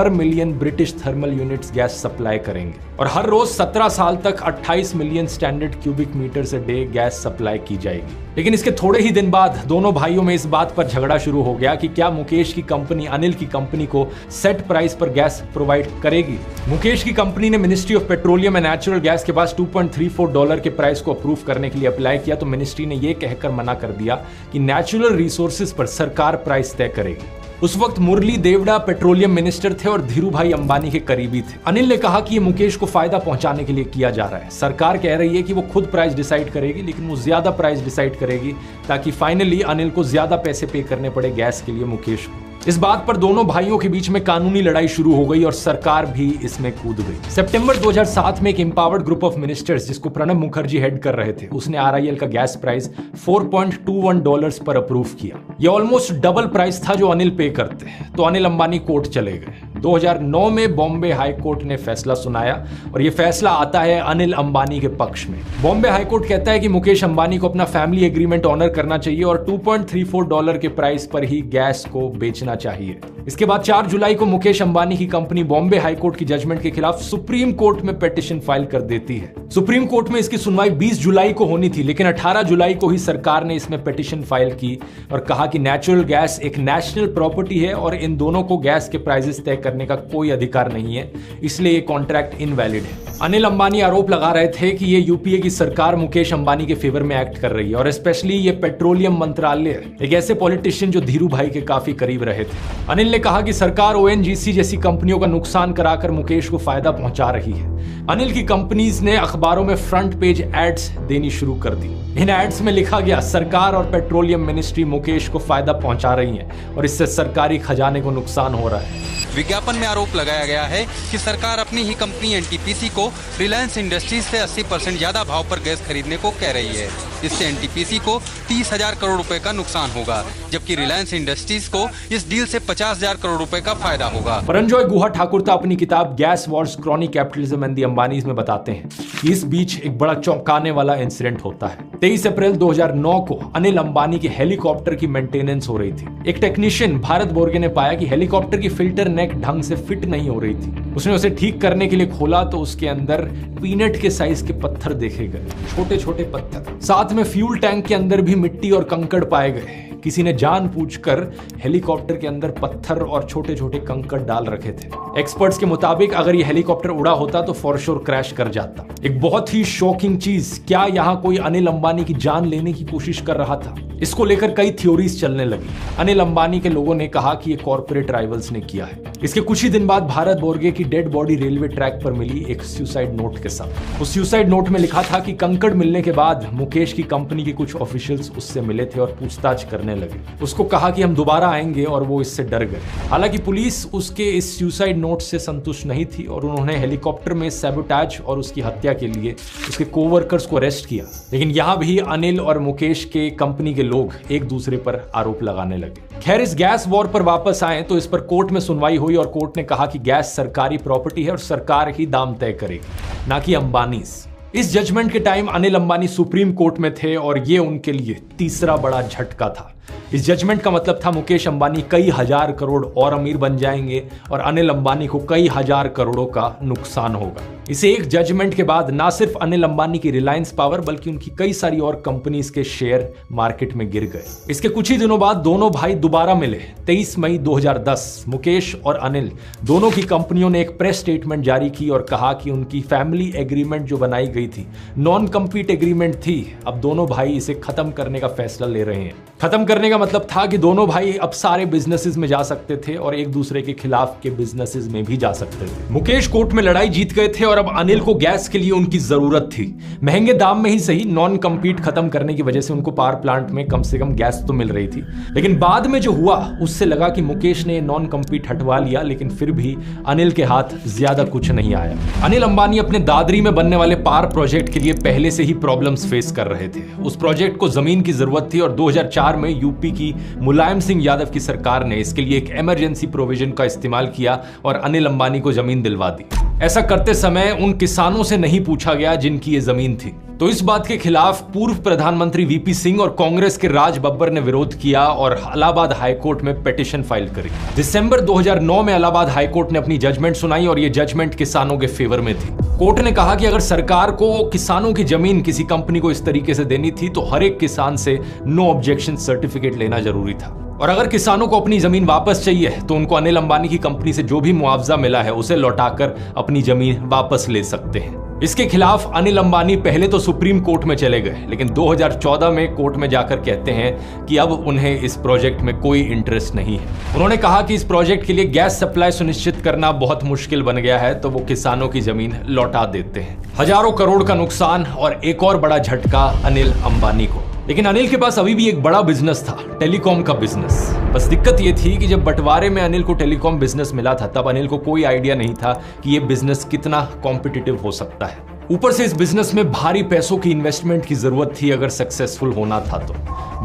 million British thermal units gas supply करेंगे और हर रोज 17 साल तक 28 मिलियन स्टैंडर्ड क्यूबिक मीटर से डे गैस सप्लाई की जाएगी। लेकिन इसके थोड़े ही दिन बाद दोनों भाइयों में इस बात पर झगड़ा शुरू हो गया कि क्या मुकेश की कंपनी अनिल की कंपनी को सेट प्राइस पर गैस प्रोवाइड करेगी। मुकेश की कंपनी ने ministry of petroleum and natural gas के पास $2.34 के प्राइस को अप्रूव करने के लिए अप्लाई किया, तो मिनिस्ट्री ने यह कहकर मना कर दिया कि नेचुरल रिसोर्सेज पर सरकार प्राइस तय करेगी। उस वक्त मुरली देवड़ा पेट्रोलियम मिनिस्टर थे और धीरूभाई अंबानी के करीबी थे। अनिल ने कहा कि ये मुकेश को फायदा पहुंचाने के लिए किया जा रहा है। सरकार कह रही है कि वो खुद प्राइस डिसाइड करेगी, लेकिन वो ज्यादा प्राइस डिसाइड करेगी ताकि फाइनली अनिल को ज्यादा पैसे पे करने पड़े गैस के लिए मुकेश को। इस बात पर दोनों भाइयों के बीच में कानूनी लड़ाई शुरू हो गई और सरकार भी इसमें कूद गई। सितंबर 2007 में एक एम्पावर्ड ग्रुप ऑफ मिनिस्टर्स जिसको प्रणब मुखर्जी हेड कर रहे थे, उसने RIL का गैस प्राइस $4.21 पर अप्रूव किया। यह ऑलमोस्ट डबल प्राइस था जो अनिल पे करते हैं। तो अनिल अंबानी कोर्ट चले गए। 2009 में बॉम्बे हाई कोर्ट ने फैसला सुनाया और यह फैसला आता है अनिल अंबानी के पक्ष में। बॉम्बे हाई कोर्ट कहता है कि मुकेश अंबानी को अपना फैमिली एग्रीमेंट ऑनर करना चाहिए और $2.34 के प्राइस पर ही गैस को बेचना चाहिए। इसके बाद 4 जुलाई को मुकेश अंबानी की कंपनी बॉम्बे हाई कोर्ट की जजमेंट के खिलाफ सुप्रीम कोर्ट में पिटीशन फाइल कर देती है। सुप्रीम कोर्ट में इसकी सुनवाई 20 जुलाई को होनी थी, लेकिन 18 जुलाई को ही सरकार ने इसमें पिटीशन फाइल की और कहा कि नेचुरल गैस एक नेशनल प्रॉपर्टी है और इन दोनों को गैस के प्राइसेस तय करने का कोई अधिकार नहीं है, इसलिए ये कॉन्ट्रैक्ट इनवैलिड है। अनिल अंबानी आरोप लगा रहे थे कि ये यूपीए की सरकार मुकेश अंबानी के फेवर में एक्ट कर रही है और स्पेशली ये पेट्रोलियम मंत्रालय एक ऐसे पॉलिटिशियन जो धीरू भाई के काफी करीब रहे थे। अनिल ने कहा कि सरकार ONGC जैसी कंपनियों का नुकसान कराकर मुकेश को फायदा पहुंचा रही है। अनिल की कंपनीज ने अखबारों में फ्रंट पेज एड्स देनी शुरू कर दी। इन एड्स में लिखा गया सरकार और पेट्रोलियम मिनिस्ट्री मुकेश को फायदा पहुंचा रही है और इससे सरकारी खजाने को नुकसान हो रहा है। विज्ञापन में आरोप लगाया गया है कि सरकार अपनी ही कंपनी NTPC को रिलायंस इंडस्ट्रीज से 80% ज्यादा भाव पर गैस खरीदने को कह रही है। इससे NTPC को 30,000 करोड़ रुपए का नुकसान होगा, जबकि रिलायंस इंडस्ट्रीज को इस डील से 50,000 करोड़ रुपए का फायदा होगा। परंजॉय गुहा ठाकुर अपनी किताब gas Wars chronic capitalism and the Ambanis में बताते हैं कि इस बीच एक बड़ा चौंकाने वाला इंसिडेंट होता है। 23 अप्रैल 2009 को अनिल अंबानी के हेलीकॉप्टर की मेंटेनेंस हो रही थी। एक टेक्नीशियन भारत बोर्गे ने पाया कि हेलीकॉप्टर की फिल्टर नेक ढंग से फिट नहीं हो रही थी। उसने उसे ठीक करने के लिए खोला तो उसके अंदर पीनट के साइज के पत्थर देखे गए, छोटे छोटे पत्थर। साथ में फ्यूल टैंक के अंदर भी मिट्टी और कंकड़ पाए गए। किसी ने जानबूझकर हेलीकॉप्टर के अंदर पत्थर और छोटे छोटे कंकड़ डाल रखे थे। एक्सपर्ट्स के मुताबिक अगर यह हेलीकॉप्टर उड़ा होता तो फॉर श्योर क्रैश कर जाता। एक बहुत ही शॉकिंग चीज, क्या यहां कोई अनिल अंबानी की जान लेने की कोशिश कर रहा था? इसको लेकर कई थ्योरीज चलने लगी। अनिल अंबानी के लोगों ने कहा कि ये कॉर्पोरेट राइवल्स ने किया है। इसके कुछ ही दिन बाद भारत बोर्गे की डेड बॉडी रेलवे ट्रैक पर मिली एक सुसाइड नोट के साथ। उस सुसाइड नोट में लिखा था कि कंकड़ मिलने के बाद मुकेश की कंपनी के कुछ ऑफिशियल्स उससे मिले थे और पूछताछ करने लगे। उसको कहा कि हम दोबारा आएंगे और वो इससे डर गए। हालांकि पुलिस उसके इस सुसाइड नोट से संतुष्ट नहीं थी और उन्होंने हेलीकॉप्टर में सैबोटेज और उसकी हत्या के लिए उसके कोवर्कर्स को अरेस्ट किया। लेकिन यहां भी अनिल और मुकेश के कंपनी के लोग एक दूसरे पर आरोप लगाने लगे। खैर, इस गैस वॉर पर वापस आए तो इस पर कोर्ट में सुनवाई हुई और कोर्ट ने कहा कि गैस सरकारी प्रॉपर्टी है और सरकार ही दाम तय करेगी, ना कि अंबानीज। इस जजमेंट के time Anil Ambani supreme court में थे और ये उनके लिए तीसरा बड़ा झटका था। इस जजमेंट का मतलब था मुकेश अंबानी कई हजार करोड़ और अमीर बन जाएंगे और अनिल अंबानी को कई हजार करोड़ों का नुकसान होगा। इस एक जजमेंट के बाद ना सिर्फ अनिल अंबानी की रिलायंस पावर बल्कि उनकी कई सारी और कंपनीज के शेयर मार्केट में गिर गए। इसके कुछ ही दिनों बाद दोनों भाई दोबारा मिले। 23 मई 2010 मुकेश और अनिल दोनों की कंपनियों ने एक प्रेस स्टेटमेंट जारी की और कहा कि उनकी फैमिली एग्रीमेंट जो बनाई गई थी, नॉन कम्पीट एग्रीमेंट थी, अब दोनों भाई इसे खत्म करने का फैसला ले रहे हैं। खत्म करने का मतलब था कि दोनों भाई अब सारे बिजनेसेस में जा सकते थे और एक दूसरे के खिलाफ के बिजनेसेस में भी जा सकते थे। मुकेश कोर्ट में लड़ाई जीत गए थे और अब अनिल को गैस के लिए उनकी जरूरत थी। महंगे दाम में ही सही, नॉन कम्पीट खत्म करने की वजह से उनको पावर प्लांट में कम से कम गैस तो मिल रही थी। लेकिन बाद में जो हुआ उससे लगा कि मुकेश ने नॉन कम्पीट हटवा लिया, लेकिन फिर भी अनिल के हाथ ज्यादा कुछ नहीं आया। अनिल अंबानी अपने दादरी में बनने वाले पावर प्रोजेक्ट के लिए पहले से ही प्रॉब्लम्स फेस कर रहे थे। उस प्रोजेक्ट को जमीन की जरूरत थी और 2004 में यूपी की मुलायम सिंह यादव की सरकार ने इसके लिए एक इमरजेंसी प्रोविजन का इस्तेमाल किया और अनिल अंबानी को जमीन दिलवा दी। ऐसा करते समय उन किसानों से नहीं पूछा गया जिनकी ये जमीन थी। तो इस बात के खिलाफ पूर्व प्रधानमंत्री वीपी सिंह और कांग्रेस के राज बब्बर ने विरोध किया और इलाहाबाद हाईकोर्ट में पिटीशन फाइल करी। दिसंबर 2009 में इलाहाबाद हाईकोर्ट ने अपनी जजमेंट सुनाई और ये जजमेंट किसानों के फेवर में थी। कोर्ट ने कहा कि अगर सरकार को किसानों की जमीन किसी कंपनी को इस तरीके से देनी थी तो हर एक किसान से नो ऑब्जेक्शन सर्टिफिकेट लेना जरूरी था। और अगर किसानों को अपनी जमीन वापस चाहिए तो उनको अनिल अंबानी की कंपनी से जो भी मुआवजा मिला है उसे लौटाकर अपनी जमीन वापस ले सकते हैं। इसके खिलाफ अनिल अंबानी पहले तो सुप्रीम कोर्ट में चले गए, लेकिन 2014 में कोर्ट में जाकर कहते हैं कि अब उन्हें इस प्रोजेक्ट में कोई इंटरेस्ट नहीं है। उन्होंने कहा कि इस प्रोजेक्ट के लिए गैस सप्लाई सुनिश्चित करना बहुत मुश्किल बन गया है, तो वो किसानों की जमीन लौटा देते हैं। हजारों करोड़ का नुकसान और एक और बड़ा झटका अनिल अंबानी को। लेकिन अनिल के पास अभी भी एक बड़ा बिजनेस था, टेलीकॉम का बिजनेस। बस दिक्कत ये थी कि जब बंटवारे में अनिल को टेलीकॉम बिजनेस मिला था, तब अनिल को कोई आइडिया नहीं था कि ये बिजनेस कितना कॉम्पिटिटिव हो सकता है। ऊपर से इस बिजनेस में भारी पैसों की इन्वेस्टमेंट की जरूरत थी अगर सक्सेसफुल होना था तो।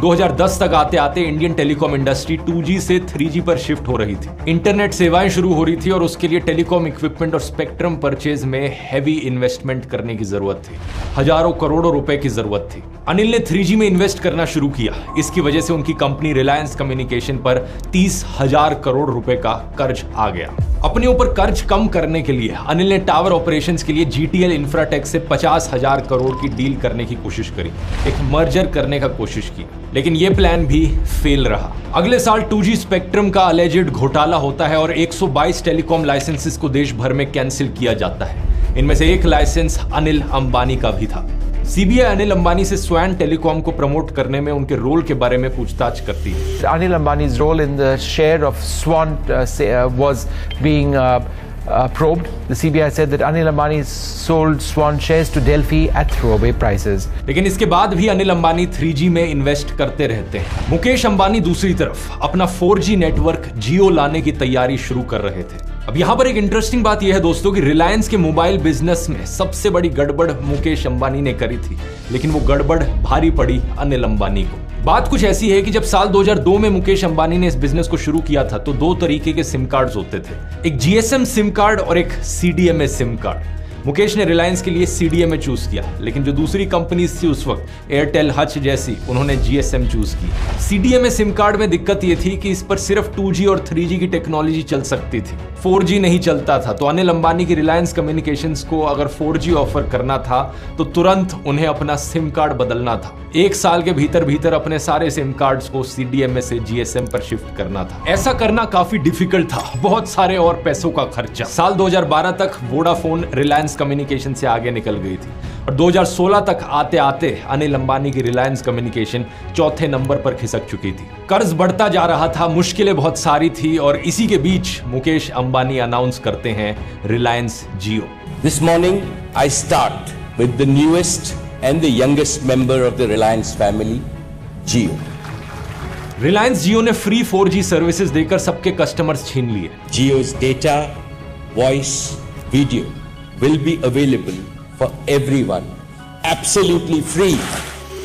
2010 तक आते आते इंडियन टेलीकॉम इंडस्ट्री 2G से 3G पर शिफ्ट हो रही थी। इंटरनेट सेवाएं शुरू हो रही थी और उसके लिए टेलीकॉम इक्विपमेंट और स्पेक्ट्रम परचेज में हैवी इन्वेस्टमेंट करने की जरूरत थी। हजारों करोड़ों रुपए की जरूरत थी। अनिल ने 3G में इन्वेस्ट करना शुरू किया। इसकी वजह से उनकी कंपनी रिलायंस कम्युनिकेशन पर 30,000 करोड़ रुपए का कर्ज आ गया। अपने ऊपर कर्ज कम करने के लिए अनिल ने टावर ऑपरेशंस के लिए GTL इंफ्राटेक से 50,000 करोड़ की डील करने की कोशिश करी, एक मर्जर करने का कोशिश की, लेकिन यह प्लान भी फेल रहा। अगले साल 2G स्पेक्ट्रम का अलेजेड घोटाला होता है और 122 टेलीकॉम लाइसेंसेस को देश भर में कैंसिल किया जाता है। इनमें से एक लाइसेंस अनिल अंबानी का भी था। CBI अनिल अंबानी से स्वान टेलीकॉम को प्रमोट करने में उनके रोल के बारे में पूछताछ करती है। Anil Ambani's role in the share of Swan was being probed. The CBI said that Anil Ambani sold Swan shares to Delphi at throwaway prices. लेकिन इसके बाद भी अनिल अंबानी 3G में इन्वेस्ट करते रहते हैं। मुकेश अंबानी दूसरी तरफ अपना 4G नेटवर्क जियो लाने की तैयारी शुरू कर रहे थे। अब यहां पर एक इंटरेस्टिंग बात यह है दोस्तों कि रिलायंस के मोबाइल बिजनेस में सबसे बड़ी गड़बड़ मुकेश अंबानी ने करी थी, लेकिन वो गड़बड़ भारी पड़ी अनिल अंबानी को। बात कुछ ऐसी है कि जब साल 2002 में मुकेश अंबानी ने इस बिजनेस को शुरू किया था तो दो तरीके के सिम कार्ड्स होते थे, एक GSM सिम कार्ड और एक CDMA सिम कार्ड। मुकेश ने रिलायंस के लिए CDMA चूज किया, लेकिन जो दूसरी कंपनीज थी उस वक्त एयरटेल, हच जैसी, उन्होंने GSM चूज की। CDMA सिम कार्ड में दिक्कत यह थी कि इस पर सिर्फ 2G और 3G की टेक्नोलॉजी चल सकती थी, 4G नहीं चलता था। तो अनिल अंबानी की रिलायंस कम्युनिकेशंस को अगर 4G ऑफर करना था तो तुरंत उन्हें अपना सिम कार्ड बदलना था। एक साल के भीतर अपने सारे सिम कार्ड्स को CDMA से GSM पर शिफ्ट करना था। ऐसा करना काफी डिफिकल्ट था, बहुत सारे और पैसों का खर्चा। साल 2012 तक वोडाफोन रिलायंस कम्युनिकेशन से आगे निकल गई थी और 2016 तक आते आते अनिल अंबानी की रिलायंस कम्युनिकेशन चौथे नंबर पर खिसक चुकी थी। कर्ज बढ़ता जा रहा था, मुश्किलें बहुत सारी थी और इसी के बीच मुकेश अंबानी अनाउंस करते हैं रिलायंस जियो। This morning I start with the newest and the youngest member of the Reliance family, Jio. Reliance जियो ने फ्री 4G सर्विसेज देकर सबके कस्टमर्स छीन लिए। Jio's data, voice, video will be available for everyone, absolutely free.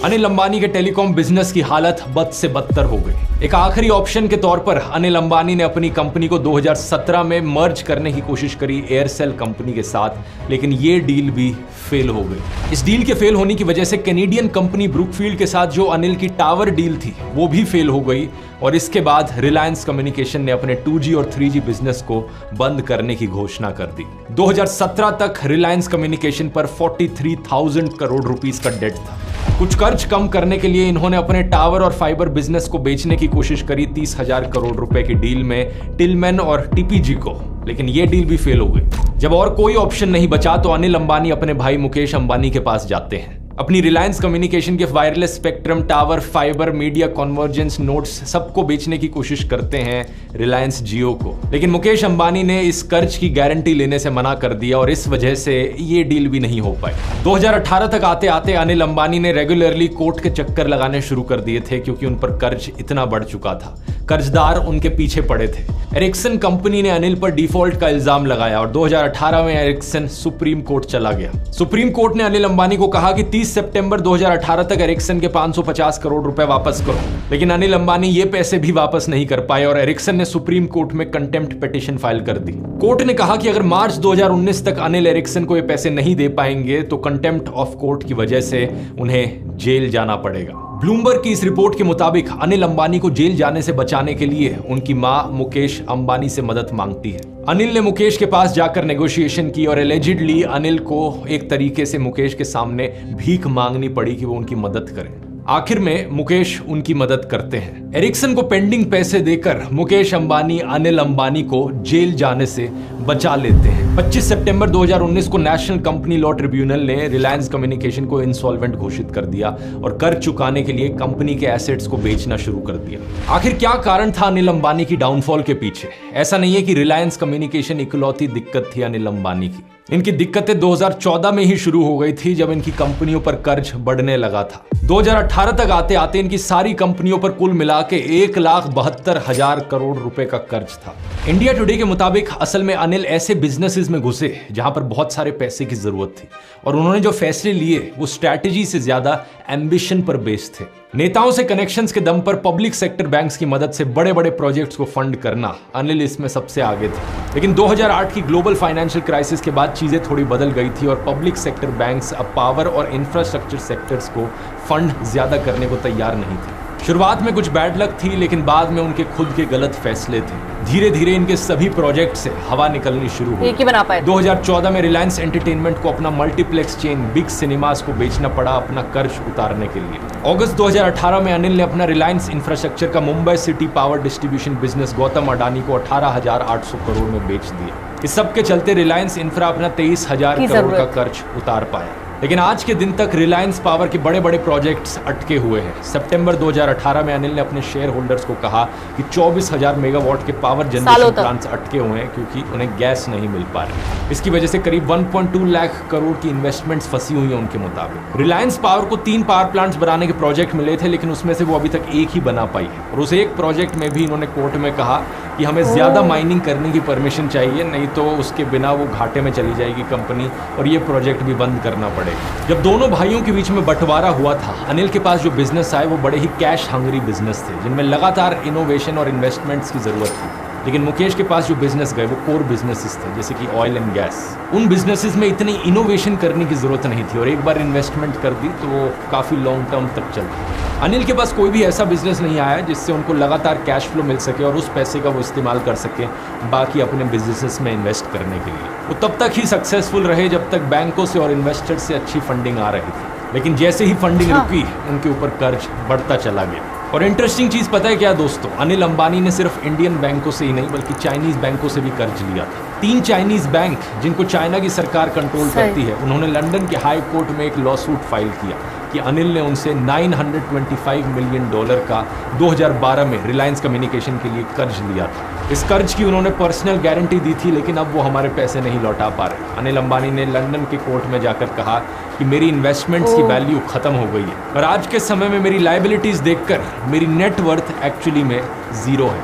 Anil Ambani के telecom business की हालत बद से बदतर हो गई। एक आखिरी ऑप्शन के तौर पर अनिल अंबानी ने अपनी कंपनी को 2017 में मर्ज करने की कोशिश करी एयरसेल कंपनी के साथ, लेकिन ये डील भी फेल हो गई। इस डील के फेल होने की वजह से कैनेडियन कंपनी ब्रुकफील्ड के साथ जो अनिल की टावर डील थी वो भी फेल हो गई और इसके बाद रिलायंस कम्युनिकेशन ने अपने 2G और 3G बिजनेस को बंद करने की घोषणा कर दी। 2017 तक रिलायंस कम्युनिकेशन पर 43,000 करोड़ रुपीस का डेट था। कुछ कर्ज कम करने के लिए इन्होंने अपने टावर और फाइबर बिजनेस को बेचने की कोशिश करी 30,000 करोड़ रुपए की डील में टिलमैन और TPG को, लेकिन ये डील भी फेल हो गई। जब और कोई ऑप्शन नहीं बचा तो अनिल अंबानी अपने भाई मुकेश अंबानी के पास जाते हैं। अपनी रिलायंस कम्युनिकेशन के wireless spectrum, tower, fibre, media convergence nodes सबको बेचने की कोशिश करते हैं रिलायंस जियो को, लेकिन मुकेश अंबानी ने इस कर्ज की गारंटी लेने से मना कर दिया और इस वजह से ये डील भी नहीं हो पाई। 2018 तक आते आते अनिल अंबानी ने रेगुलरली कोर्ट के चक्कर लगाने शुरू कर दिए थे क्योंकि उन पर कर्ज इतना बढ़ चुका था, कर्जदार उनके पीछे पड़े थे। एरिक्सन कंपनी ने अनिल पर डिफॉल्ट का इल्जाम लगाया और 2018 में एरिक्सन सुप्रीम कोर्ट चला गया। सुप्रीम कोर्ट ने अनिल अंबानी को कहा कि 30 सितंबर 2018 तक एरिक्सन के 550 करोड़ रुपए वापस करो, लेकिन अनिल अंबानी ये पैसे भी वापस नहीं कर पाए और एरिक्सन ने सुप्रीम कोर्ट में कंटेम्प्ट पिटीशन फाइल कर दी। कोर्ट ने कहा कि अगर मार्च 2019 तक अनिल एरिक्सन को ये पैसे नहीं दे पाएंगे तो कंटेम्प्ट ऑफ कोर्ट की वजह से उन्हें जेल जाना पड़ेगा। ब्लूमबर्ग की इस रिपोर्ट के मुताबिक अनिल अंबानी को जेल जाने से बचाने के लिए उनकी मां मुकेश अंबानी से मदद मांगती है। अनिल ने मुकेश के पास जाकर नेगोशिएशन की और एलिजिडली अनिल को एक तरीके से मुकेश के सामने भीख मांगनी पड़ी कि वो उनकी मदद करें। आखिर में मुकेश उनकी मदद करते हैं। एरिक्सन को पेंडिंग पैसे देकर मुकेश अंबानी अनिल अंबानी को जेल जाने से बचा लेते हैं। 25 सितंबर 2019 को नेशनल कंपनी लॉ ट्रिब्यूनल ने रिलायंस कम्युनिकेशन को इंसॉल्वेंट घोषित कर दिया और कर्ज चुकाने के लिए कंपनी के एसेट्स को बेचना शुरू कर दिया। आखिर क्या कारण था अनिल अंबानी की डाउनफॉल के पीछे? ऐसा नहीं है कि रिलायंस कम्युनिकेशन इकलौती दिक्कत थी अनिल अंबानी की। इनकी दिक्कतें 2014 में ही शुरू हो गई थी, जब इनकी कंपनियों पर कर्ज बढ़ने लगा था। 2018 तक आते आते इनकी सारी कंपनियों पर कुल मिला के 1,72,000 करोड़ रुपए का कर्ज था। इंडिया टुडे के मुताबिक असल में अनिल ऐसे बिजनेसेस में घुसे जहां पर बहुत सारे पैसे की जरूरत थी, और उन्होंने जो फैसले लिए वो स्ट्रैटेजी से ज्यादा एम्बिशन पर बेस्ड थे। नेताओं से कनेक्शंस के दम पर पब्लिक सेक्टर बैंक्स की मदद से बड़े बड़े प्रोजेक्ट्स को फंड करना, अनिल इसमें सबसे आगे थे। लेकिन 2008 की ग्लोबल फाइनेंशियल क्राइसिस के बाद चीजें थोड़ी बदल गई थी और पब्लिक सेक्टर बैंक्स अब पावर और इंफ्रास्ट्रक्चर सेक्टर्स को फंड ज्यादा करने को तैयार नहीं थे। शुरुआत में कुछ बैड लक थी, लेकिन बाद में उनके खुद के गलत फैसले थे। धीरे धीरे इनके सभी प्रोजेक्ट से हवा निकलनी शुरू हुई। एक ही बना पाए। 2014 में रिलायंस एंटरटेनमेंट को अपना मल्टीप्लेक्स चेन बिग सिनेमास को बेचना पड़ा अपना कर्ज उतारने के लिए। अगस्त 2018 में अनिल ने अपना रिलायंस इंफ्रास्ट्रक्चर का Mumbai city power distribution business Gautam Adani को 18,800 करोड़ में बेच दिया। इस सब के चलते रिलायंस इंफ्रा अपना 23,000 करोड़ का कर्ज उतार पाया। लेकिन आज के दिन तक रिलायंस पावर के बड़े बड़े प्रोजेक्ट्स अटके हुए हैं। सितंबर 2018 में अनिल ने अपने शेयर होल्डर्स को कहा कि 24,000 मेगावाट के पावर जनरेशन प्लांट्स अटके हुए हैं क्योंकि उन्हें गैस नहीं मिल पा रही। इसकी वजह से करीब 1.2 लाख करोड़ की इन्वेस्टमेंट्स फंसी हुई हैं उनके मुताबिक। रिलायंस पावर को 3 पावर प्लांट्स बनाने के प्रोजेक्ट मिले थे, लेकिन उसमें से वो अभी तक एक ही बना पाई है, और उस एक प्रोजेक्ट में भी इन्होंने कोर्ट में कहा कि हमें ज्यादा माइनिंग करने की परमिशन चाहिए, नहीं तो उसके बिना वो घाटे में चली जाएगी कंपनी और ये प्रोजेक्ट भी बंद करना पड़ेगा। जब दोनों भाइयों के बीच में बंटवारा हुआ था, अनिल के पास जो बिजनेस आए वो बड़े ही कैश हंगरी बिजनेस थे, जिनमें लगातार इनोवेशन और इन्वेस्टमेंट्स की जरूरत थी। लेकिन मुकेश के पास जो बिजनेस गए वो कोर बिजनेसेस थे, जैसे कि ऑयल एंड गैस। उन बिजनेसेस में इतनी इनोवेशन करने की जरूरत नहीं थी, और एक बार इन्वेस्टमेंट कर दी तो वो काफी लॉन्ग टर्म तक चलती। अनिल के पास कोई भी ऐसा बिजनेस नहीं आया जिससे उनको लगातार कैश फ्लो मिल सके और उस पैसे का वो इस्तेमाल कर सके बाकी अपने बिजनेसेस में इन्वेस्ट करने के लिए। वो तब तक ही सक्सेसफुल रहे जब तक बैंकों से और इन्वेस्टर्स से अच्छी फंडिंग आ रही थी, लेकिन जैसे ही फंडिंग रुकी उनके ऊपर कर्ज बढ़ता चला गया। और इंटरेस्टिंग चीज पता है क्या दोस्तों, अनिल अंबानी ने सिर्फ इंडियन बैंकों से ही नहीं बल्कि चाइनीज बैंकों से भी कर्ज लिया था। 3 चाइनीज बैंक जिनको चाइना की सरकार कंट्रोल करती है, उन्होंने लंदन के हाई कोर्ट में एक लॉ सूट फाइल किया कि अनिल ने उनसे $925 मिलियन का 2012 में रिलायंस कम्युनिकेशन के लिए कर्ज लिया था। इस कर्ज की उन्होंने पर्सनल गारंटी दी थी, लेकिन अब वो हमारे पैसे नहीं लौटा पा रहे। अनिल अंबानी ने लंदन के कोर्ट में जाकर कहा कि मेरी इन्वेस्टमेंट्स की वैल्यू खत्म हो गई है, और आज के समय में मेरी लायबिलिटीज देखकर मेरी नेटवर्थ एक्चुअली में 0 है।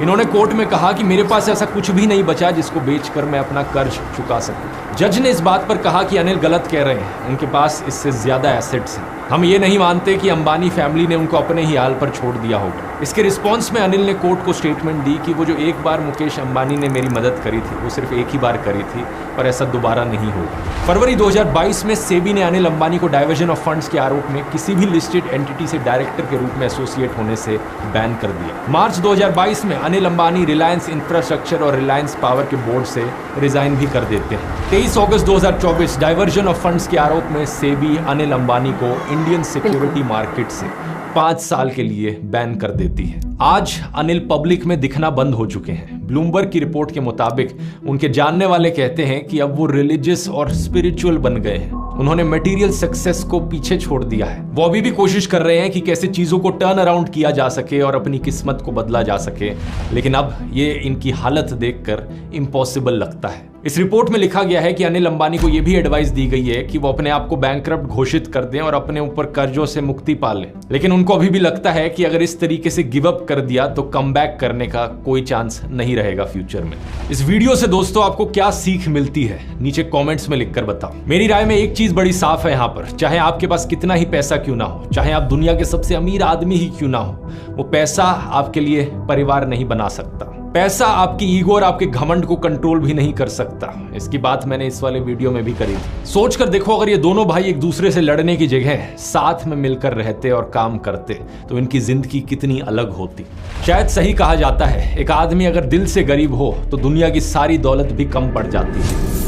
इन्होंने कोर्ट में कहा कि मेरे पास ऐसा कुछ भी नहीं बचा जिसको बेचकर मैं अपना कर्ज चुका सकूं। जज ने इस बात पर कहा कि अनिल गलत कह रहे हैं, उनके पास इससे ज्यादा एसेट्स हैं। हम ये नहीं मानते कि अंबानी फैमिली ने उनको अपने ही हाल पर छोड़ दिया होगा। इसके रिस्पॉन्स में अनिल ने कोर्ट को स्टेटमेंट दी कि वो जो एक बार मुकेश अंबानी ने मेरी मदद करी थी वो सिर्फ एक ही बार करी थी और ऐसा दोबारा नहीं होगा। फरवरी 2022 में सेबी ने अनिल अंबानी को डाइवर्जन ऑफ फंड्स के आरोप में किसी भी लिस्टेड एंटिटी से डायरेक्टर के रूप में एसोसिएट होने से बैन कर दिया। मार्च 2022 में अनिल अंबानी रिलायंस इंफ्रास्ट्रक्चर और रिलायंस पावर के बोर्ड से रिजाइन भी कर देते हैं। 23 अगस्त 2024 डाइवर्जन ऑफ फंड्स के आरोप में सेबी अनिल अंबानी को इंडियन सिक्योरिटी मार्केट से 5 साल के लिए बैन कर देती है। आज अनिल पब्लिक में दिखना बंद हो चुके हैं। ब्लूमबर्ग की रिपोर्ट के मुताबिक उनके जानने वाले कहते हैं कि अब वो रिलीजियस और स्पिरिचुअल बन गए हैं। उन्होंने मटेरियल सक्सेस को पीछे छोड़ दिया है। वो अभी भी कोशिश कर रहे हैं कि कैसे चीजों को टर्न अराउंड किया जा सके और अपनी किस्मत को बदला जा सके, लेकिन अब ये इनकी हालत देखकर इम्पॉसिबल लगता है। इस रिपोर्ट में लिखा गया है कि अनिल अंबानी को यह भी एडवाइस दी गई है कि वो अपने आप को बैंकरप्ट घोषित कर दें और अपने ऊपर कर्जों से मुक्ति पा लें, लेकिन उनको अभी भी लगता है कि अगर इस तरीके से गिव अप कर दिया तो कमबैक करने का कोई चांस नहीं रहेगा फ्यूचर में। इस वीडियो से दोस्तों आपको क्या सीख मिलती है, नीचे कमेंट्स में लिखकर बताओ। मेरी राय में एक चीज बड़ी साफ है यहाँ पर, चाहे आपके पास कितना ही पैसा क्यों ना हो, चाहे आप दुनिया के सबसे अमीर आदमी ही क्यों ना हो, वो पैसा आपके लिए परिवार नहीं बना सकता। पैसा आपकी ईगो और आपके घमंड को कंट्रोल भी नहीं कर सकता। इसकी बात मैंने इस वाले वीडियो में भी करी थी। सोच कर देखो, अगर ये दोनों भाई एक दूसरे से लड़ने की जगह साथ में मिलकर रहते और काम करते तो इनकी जिंदगी कितनी अलग होती। शायद सही कहा जाता है, एक आदमी अगर दिल से गरीब हो तो दुनिया की सारी दौलत भी कम पड़ जाती है।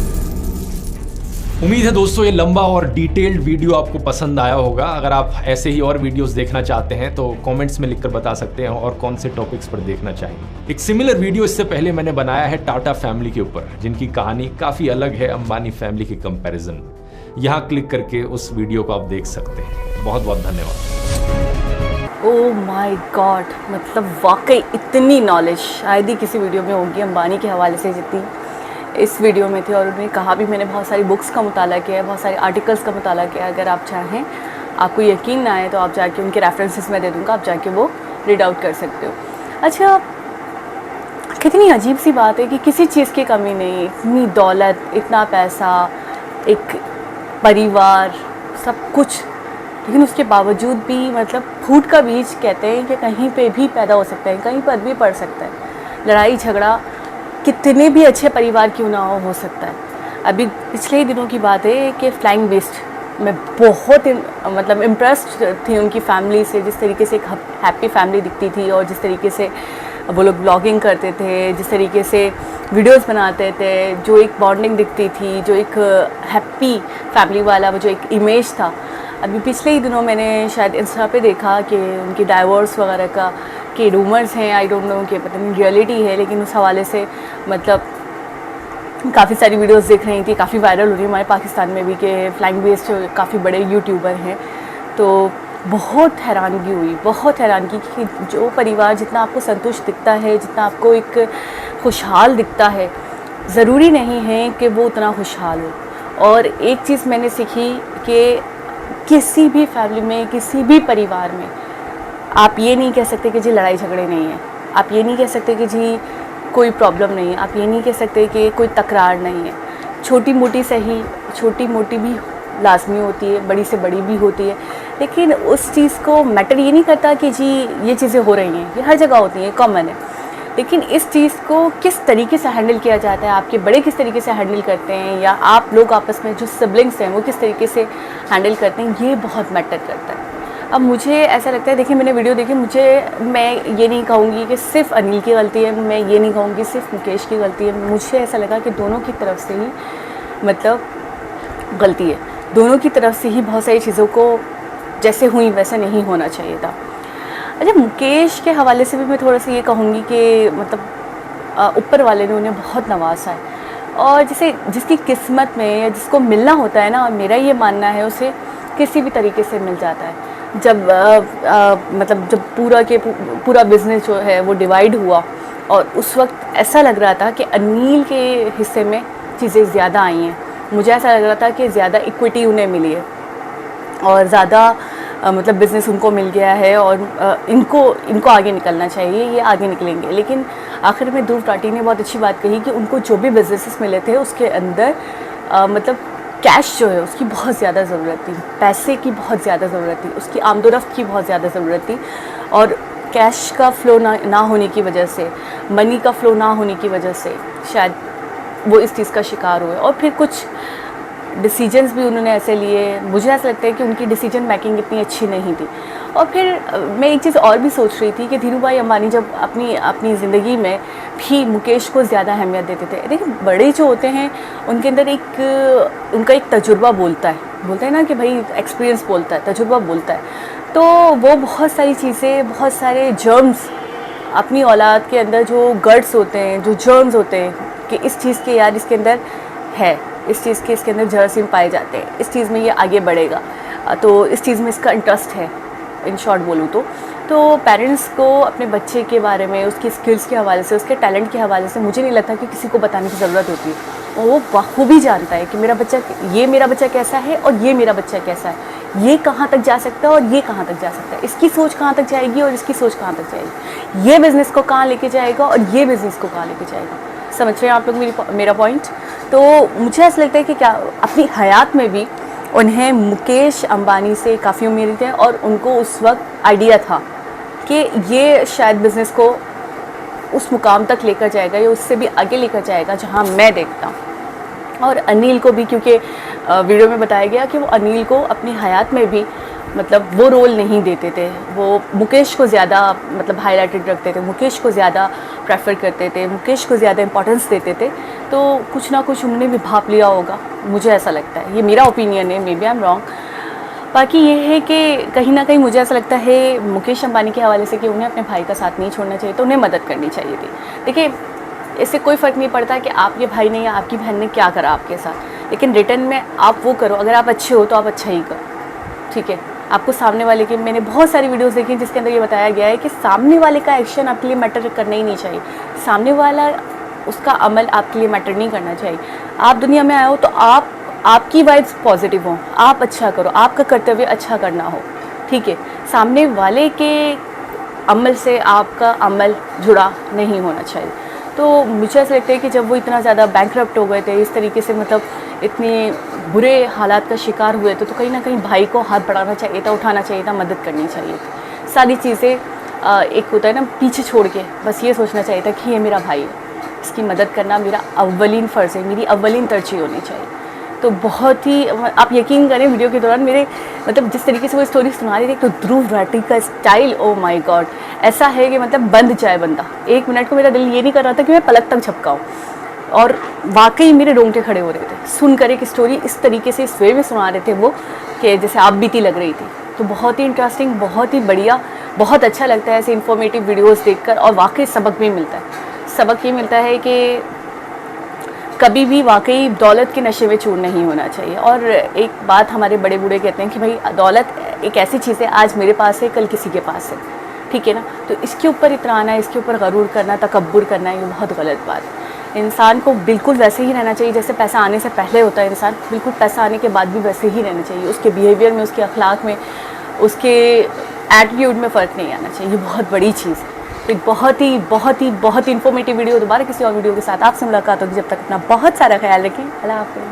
उम्मीद है दोस्तों ये लंबा और डिटेल्ड वीडियो आपको पसंद आया होगा। अगर आप ऐसे ही और वीडियोस देखना चाहते हैं तो कमेंट्स में लिखकर बता सकते हैं और कौन से टॉपिक्स पर देखना चाहिए। एक सिमिलर वीडियो इससे पहले मैंने बनाया है टाटा फैमिली के ऊपर, जिनकी कहानी काफ़ी अलग है अंबानी फैमिली के कंपैरिजन में। यहाँ क्लिक करके उस वीडियो को आप देख सकते हैं। बहुत बहुत धन्यवाद। ओह माय गॉड, मतलब वाकई इतनी नॉलेज शायद ही किसी वीडियो में होगी अंबानी के हवाले से जितनी इस वीडियो में थे और उन्होंने कहा भी, मैंने बहुत सारी बुक्स का मुताला किया है, बहुत सारे आर्टिकल्स का मुताला किया है। अगर आप चाहें, आपको यकीन ना आए तो आप जाके उनके रेफरेंसेस मैं दे दूँगा, आप जाके वो रीड आउट कर सकते हो। अच्छा, कितनी अजीब सी बात है कि किसी चीज़ की कमी नहीं, इतनी दौलत, इतना पैसा, एक परिवार, सब कुछ, लेकिन उसके बावजूद भी मतलब फूट का बीज कहते हैं कि कहीं पे भी पैदा हो सकता है, कहीं पर भी पड़ सकता है। लड़ाई झगड़ा कितने भी अच्छे परिवार क्यों ना हो सकता है। अभी पिछले ही दिनों की बात है कि फ्लाइंग बेस्ट मैं बहुत मतलब इम्प्रेस्ड थी उनकी फैमिली से, जिस तरीके से एक हैप्पी फैमिली दिखती थी और जिस तरीके से वो लोग ब्लॉगिंग करते थे, जिस तरीके से वीडियोस बनाते थे, जो एक बॉन्डिंग दिखती थी, जो एक हैप्पी फैमिली वाला वो जो एक इमेज था। अभी पिछले ही दिनों मैंने शायद इंस्टा पे देखा कि उनकी डाइवोर्स वगैरह का के रूमर्स हैं, आई डोंट नो कि पता नहीं रियलिटी है, लेकिन उस हवाले से मतलब काफ़ी सारी वीडियोस देख रही थी, काफ़ी वायरल हो रही है हमारे पाकिस्तान में भी कि फ्लाइंग बेस्ट काफ़ी बड़े यूट्यूबर हैं। तो बहुत हैरानगी हुई, बहुत हैरानगी कि जो परिवार जितना आपको संतुष्ट दिखता है, जितना आपको एक खुशहाल दिखता है, ज़रूरी नहीं है कि वो उतना खुशहाल हो। और एक चीज़ मैंने सीखी कि किसी भी फैमिली में, किसी भी परिवार में आप ये नहीं कह सकते कि जी लड़ाई झगड़े नहीं है, आप ये नहीं कह सकते कि जी कोई प्रॉब्लम नहीं है, आप ये नहीं कह सकते कि कोई तकरार नहीं है। छोटी मोटी सही, छोटी मोटी भी लाजमी होती है, बड़ी से बड़ी भी होती है, लेकिन उस चीज़ को मैटर ये नहीं करता कि जी ये चीज़ें हो रही हैं, ये हर जगह होती हैं, कॉमन है। लेकिन इस चीज़ को किस तरीके से हैंडल किया जाता है, आपके बड़े किस तरीके से हैंडल करते हैं, या आप लोग आपस में जो सिबलिंग्स हैं वो किस तरीके से हैंडल करते हैं, ये बहुत मैटर करता है। अब मुझे ऐसा लगता है, देखिए मैंने वीडियो देखी, मैं ये नहीं कहूँगी कि सिर्फ अनिल की गलती है, मैं ये नहीं कहूँगी सिर्फ मुकेश की गलती है। मुझे ऐसा लगा कि दोनों की तरफ से ही मतलब गलती है, दोनों की तरफ से ही बहुत सारी चीज़ों को जैसे हुई वैसे नहीं होना चाहिए था। अच्छा, मुकेश के हवाले से भी मैं थोड़ा सा ये कहूँगी कि मतलब ऊपर वाले ने उन्हें बहुत नवाजा है, और जैसे जिसकी किस्मत में या जिसको मिलना होता है ना, मेरा ये मानना है उसे किसी भी तरीके से मिल जाता है। जब मतलब जब पूरा बिज़नेस जो है वो डिवाइड हुआ, और उस वक्त ऐसा लग रहा था कि अनिल के हिस्से में चीज़ें ज़्यादा आई हैं, मुझे ऐसा लग रहा था कि ज़्यादा इक्विटी उन्हें मिली है और ज़्यादा मतलब बिज़नेस उनको मिल गया है, और इनको आगे निकलना चाहिए, ये आगे निकलेंगे। लेकिन आखिर में ध्रुव राठी ने बहुत अच्छी बात कही कि उनको जो भी बिजनेसेस मिले थे उसके अंदर मतलब कैश जो है उसकी बहुत ज़्यादा ज़रूरत थी, पैसे की बहुत ज़्यादा ज़रूरत थी, उसकी आमदोरफ्त की बहुत ज़्यादा ज़रूरत थी, और कैश का फ़्लो ना होने की वजह से, मनी का फ़्लो ना होने की वजह से शायद वो इस चीज़ का शिकार हुए। और फिर कुछ डिसीजंस भी उन्होंने ऐसे लिए, मुझे ऐसा लगता है कि उनकी डिसीजन मेकिंग इतनी अच्छी नहीं थी। और फिर मैं एक चीज़ और भी सोच रही थी कि धीरू भाई अंबानी जब अपनी ज़िंदगी में भी मुकेश को ज़्यादा अहमियत देते थे। देखिए बड़े जो होते हैं उनके अंदर उनका एक तजुर्बा बोलता है ना कि भाई एक्सपीरियंस बोलता है, तजुर्बा बोलता है, तो वो बहुत सारी चीज़ें, बहुत सारे जर्म्स अपनी औलाद के अंदर जो गट्स होते हैं, जो जर्म्स होते हैं कि इस चीज़ के यार इसके अंदर है, इस चीज़ के इसके अंदर जरासीम पाए जाते हैं, इस चीज़ में ये आगे बढ़ेगा, तो इस चीज़ में इसका इंटरेस्ट है, इन शॉर्ट बोलूँ तो पेरेंट्स को अपने बच्चे के बारे में, उसकी स्किल्स के हवाले से, उसके टैलेंट के हवाले से मुझे नहीं लगता कि किसी को बताने की ज़रूरत होती है। वो बखूबी जानता है कि मेरा बच्चा कैसा है और ये मेरा बच्चा कैसा है, ये कहाँ तक जा सकता है और ये कहाँ तक जा सकता है, इसकी सोच कहाँ तक जाएगी और इसकी सोच कहाँ तक जाएगी, ये बिज़नेस को कहाँ लेके जाएगा और ये बिज़नेस को कहाँ लेके जाएगा। समझ रहे हैं आप लोग मेरा पॉइंट? तो मुझे ऐसा लगता है कि क्या अपनी हयात में भी उन्हें मुकेश अंबानी से काफ़ी उम्मीद है, और उनको उस वक्त आइडिया था कि ये शायद बिज़नेस को उस मुकाम तक लेकर जाएगा या उससे भी आगे लेकर जाएगा जहां मैं देखता हूं। और अनिल को भी, क्योंकि वीडियो में बताया गया कि वो अनिल को अपनी हयात में भी मतलब वो रोल नहीं देते थे, वो मुकेश को ज़्यादा मतलब हाईलाइटेड रखते थे, मुकेश को ज़्यादा प्रेफर करते थे, मुकेश को ज़्यादा इंपॉर्टेंस देते थे। तो कुछ ना कुछ उन्होंने भी भाप लिया होगा, मुझे ऐसा लगता है, ये मेरा ओपिनियन है, maybe I am wrong. बाकी ये है कि कहीं ना कहीं मुझे ऐसा लगता है मुकेश अंबानी के हवाले से कि उन्हें अपने भाई का साथ नहीं छोड़ना चाहिए, तो उन्हें मदद करनी चाहिए थी। देखिए इससे कोई फ़र्क नहीं पड़ता कि आपके भाई ने या आपकी बहन ने क्या करा आपके साथ, लेकिन रिटर्न में आप वो करो, अगर आप अच्छे हो तो आप अच्छा ही करो, ठीक है। आपको सामने वाले के, मैंने बहुत सारी वीडियोस देखी जिसके अंदर ये बताया गया है कि सामने वाले का एक्शन आपके लिए मैटर करना ही नहीं चाहिए। सामने वाला उसका अमल आपके लिए मैटर नहीं करना चाहिए। आप दुनिया में आए हो तो आपकी वाइब्स पॉजिटिव हो, आप अच्छा करो, आपका कर्तव्य अच्छा करना हो, ठीक है। सामने वाले के अमल से आपका अमल जुड़ा नहीं होना चाहिए। तो मुझे ऐसा लगता है कि जब वो इतना ज़्यादा बैंकरप्ट हो गए थे, इस तरीके से मतलब इतने बुरे हालात का शिकार हुए थे, तो कहीं ना कहीं भाई को हाथ बढ़ाना चाहिए था, उठाना चाहिए था, मदद करनी चाहिए थी। सारी चीज़ें एक होता है ना पीछे छोड़ के बस ये सोचना चाहिए था कि ये मेरा भाई है, इसकी मदद करना मेरा अव्वलीन फ़र्ज़ है, मेरी अव्वलीन तरजीह होनी चाहिए। तो बहुत ही आप यकीन करें वीडियो के दौरान मेरे मतलब जिस तरीके से वो स्टोरी सुना रही थी, तो ध्रुव राठी का स्टाइल, ओ माय गॉड, ऐसा है कि मतलब बंद जाए बंदा। 1 मिनट को मेरा दिल ये नहीं कर रहा था कि मैं पलक तक झपकाऊँ, और वाकई मेरे रोंगटे खड़े हो रहे थे सुनकर एक स्टोरी इस तरीके से इस वे में सुना रहे थे वो, कि जैसे आप बीती लग रही थी। तो बहुत ही इंटरेस्टिंग, बहुत ही बढ़िया, बहुत अच्छा लगता है ऐसे इन्फॉर्मेटिव वीडियोस देखकर, और वाकई सबक भी मिलता है। सबक ये मिलता है कि कभी भी वाकई दौलत के नशे में चूर नहीं होना चाहिए। और एक बात हमारे बड़े बूढ़े कहते हैं कि भाई दौलत एक ऐसी चीज़ है, आज मेरे पास है कल किसी के पास है, ठीक है ना। तो इसके ऊपर इतराना, इसके ऊपर गरूर करना, तकब्बुर करना, ये बहुत गलत बात है। इंसान को बिल्कुल वैसे ही रहना चाहिए जैसे पैसा आने से पहले होता है इंसान, बिल्कुल पैसा आने के बाद भी वैसे ही रहना चाहिए। उसके बिहेवियर में, उसके अखलाक में, उसके एटीट्यूड में फ़र्क नहीं आना चाहिए। ये बहुत बड़ी चीज़ है। तो एक बहुत ही इन्फॉर्मेटिव वीडियो, दोबारा किसी और वीडियो के साथ आपसे मुलाकात होगी। जब तक अपना बहुत सारा ख्याल रखें। अल्लाह हाफ़िज़।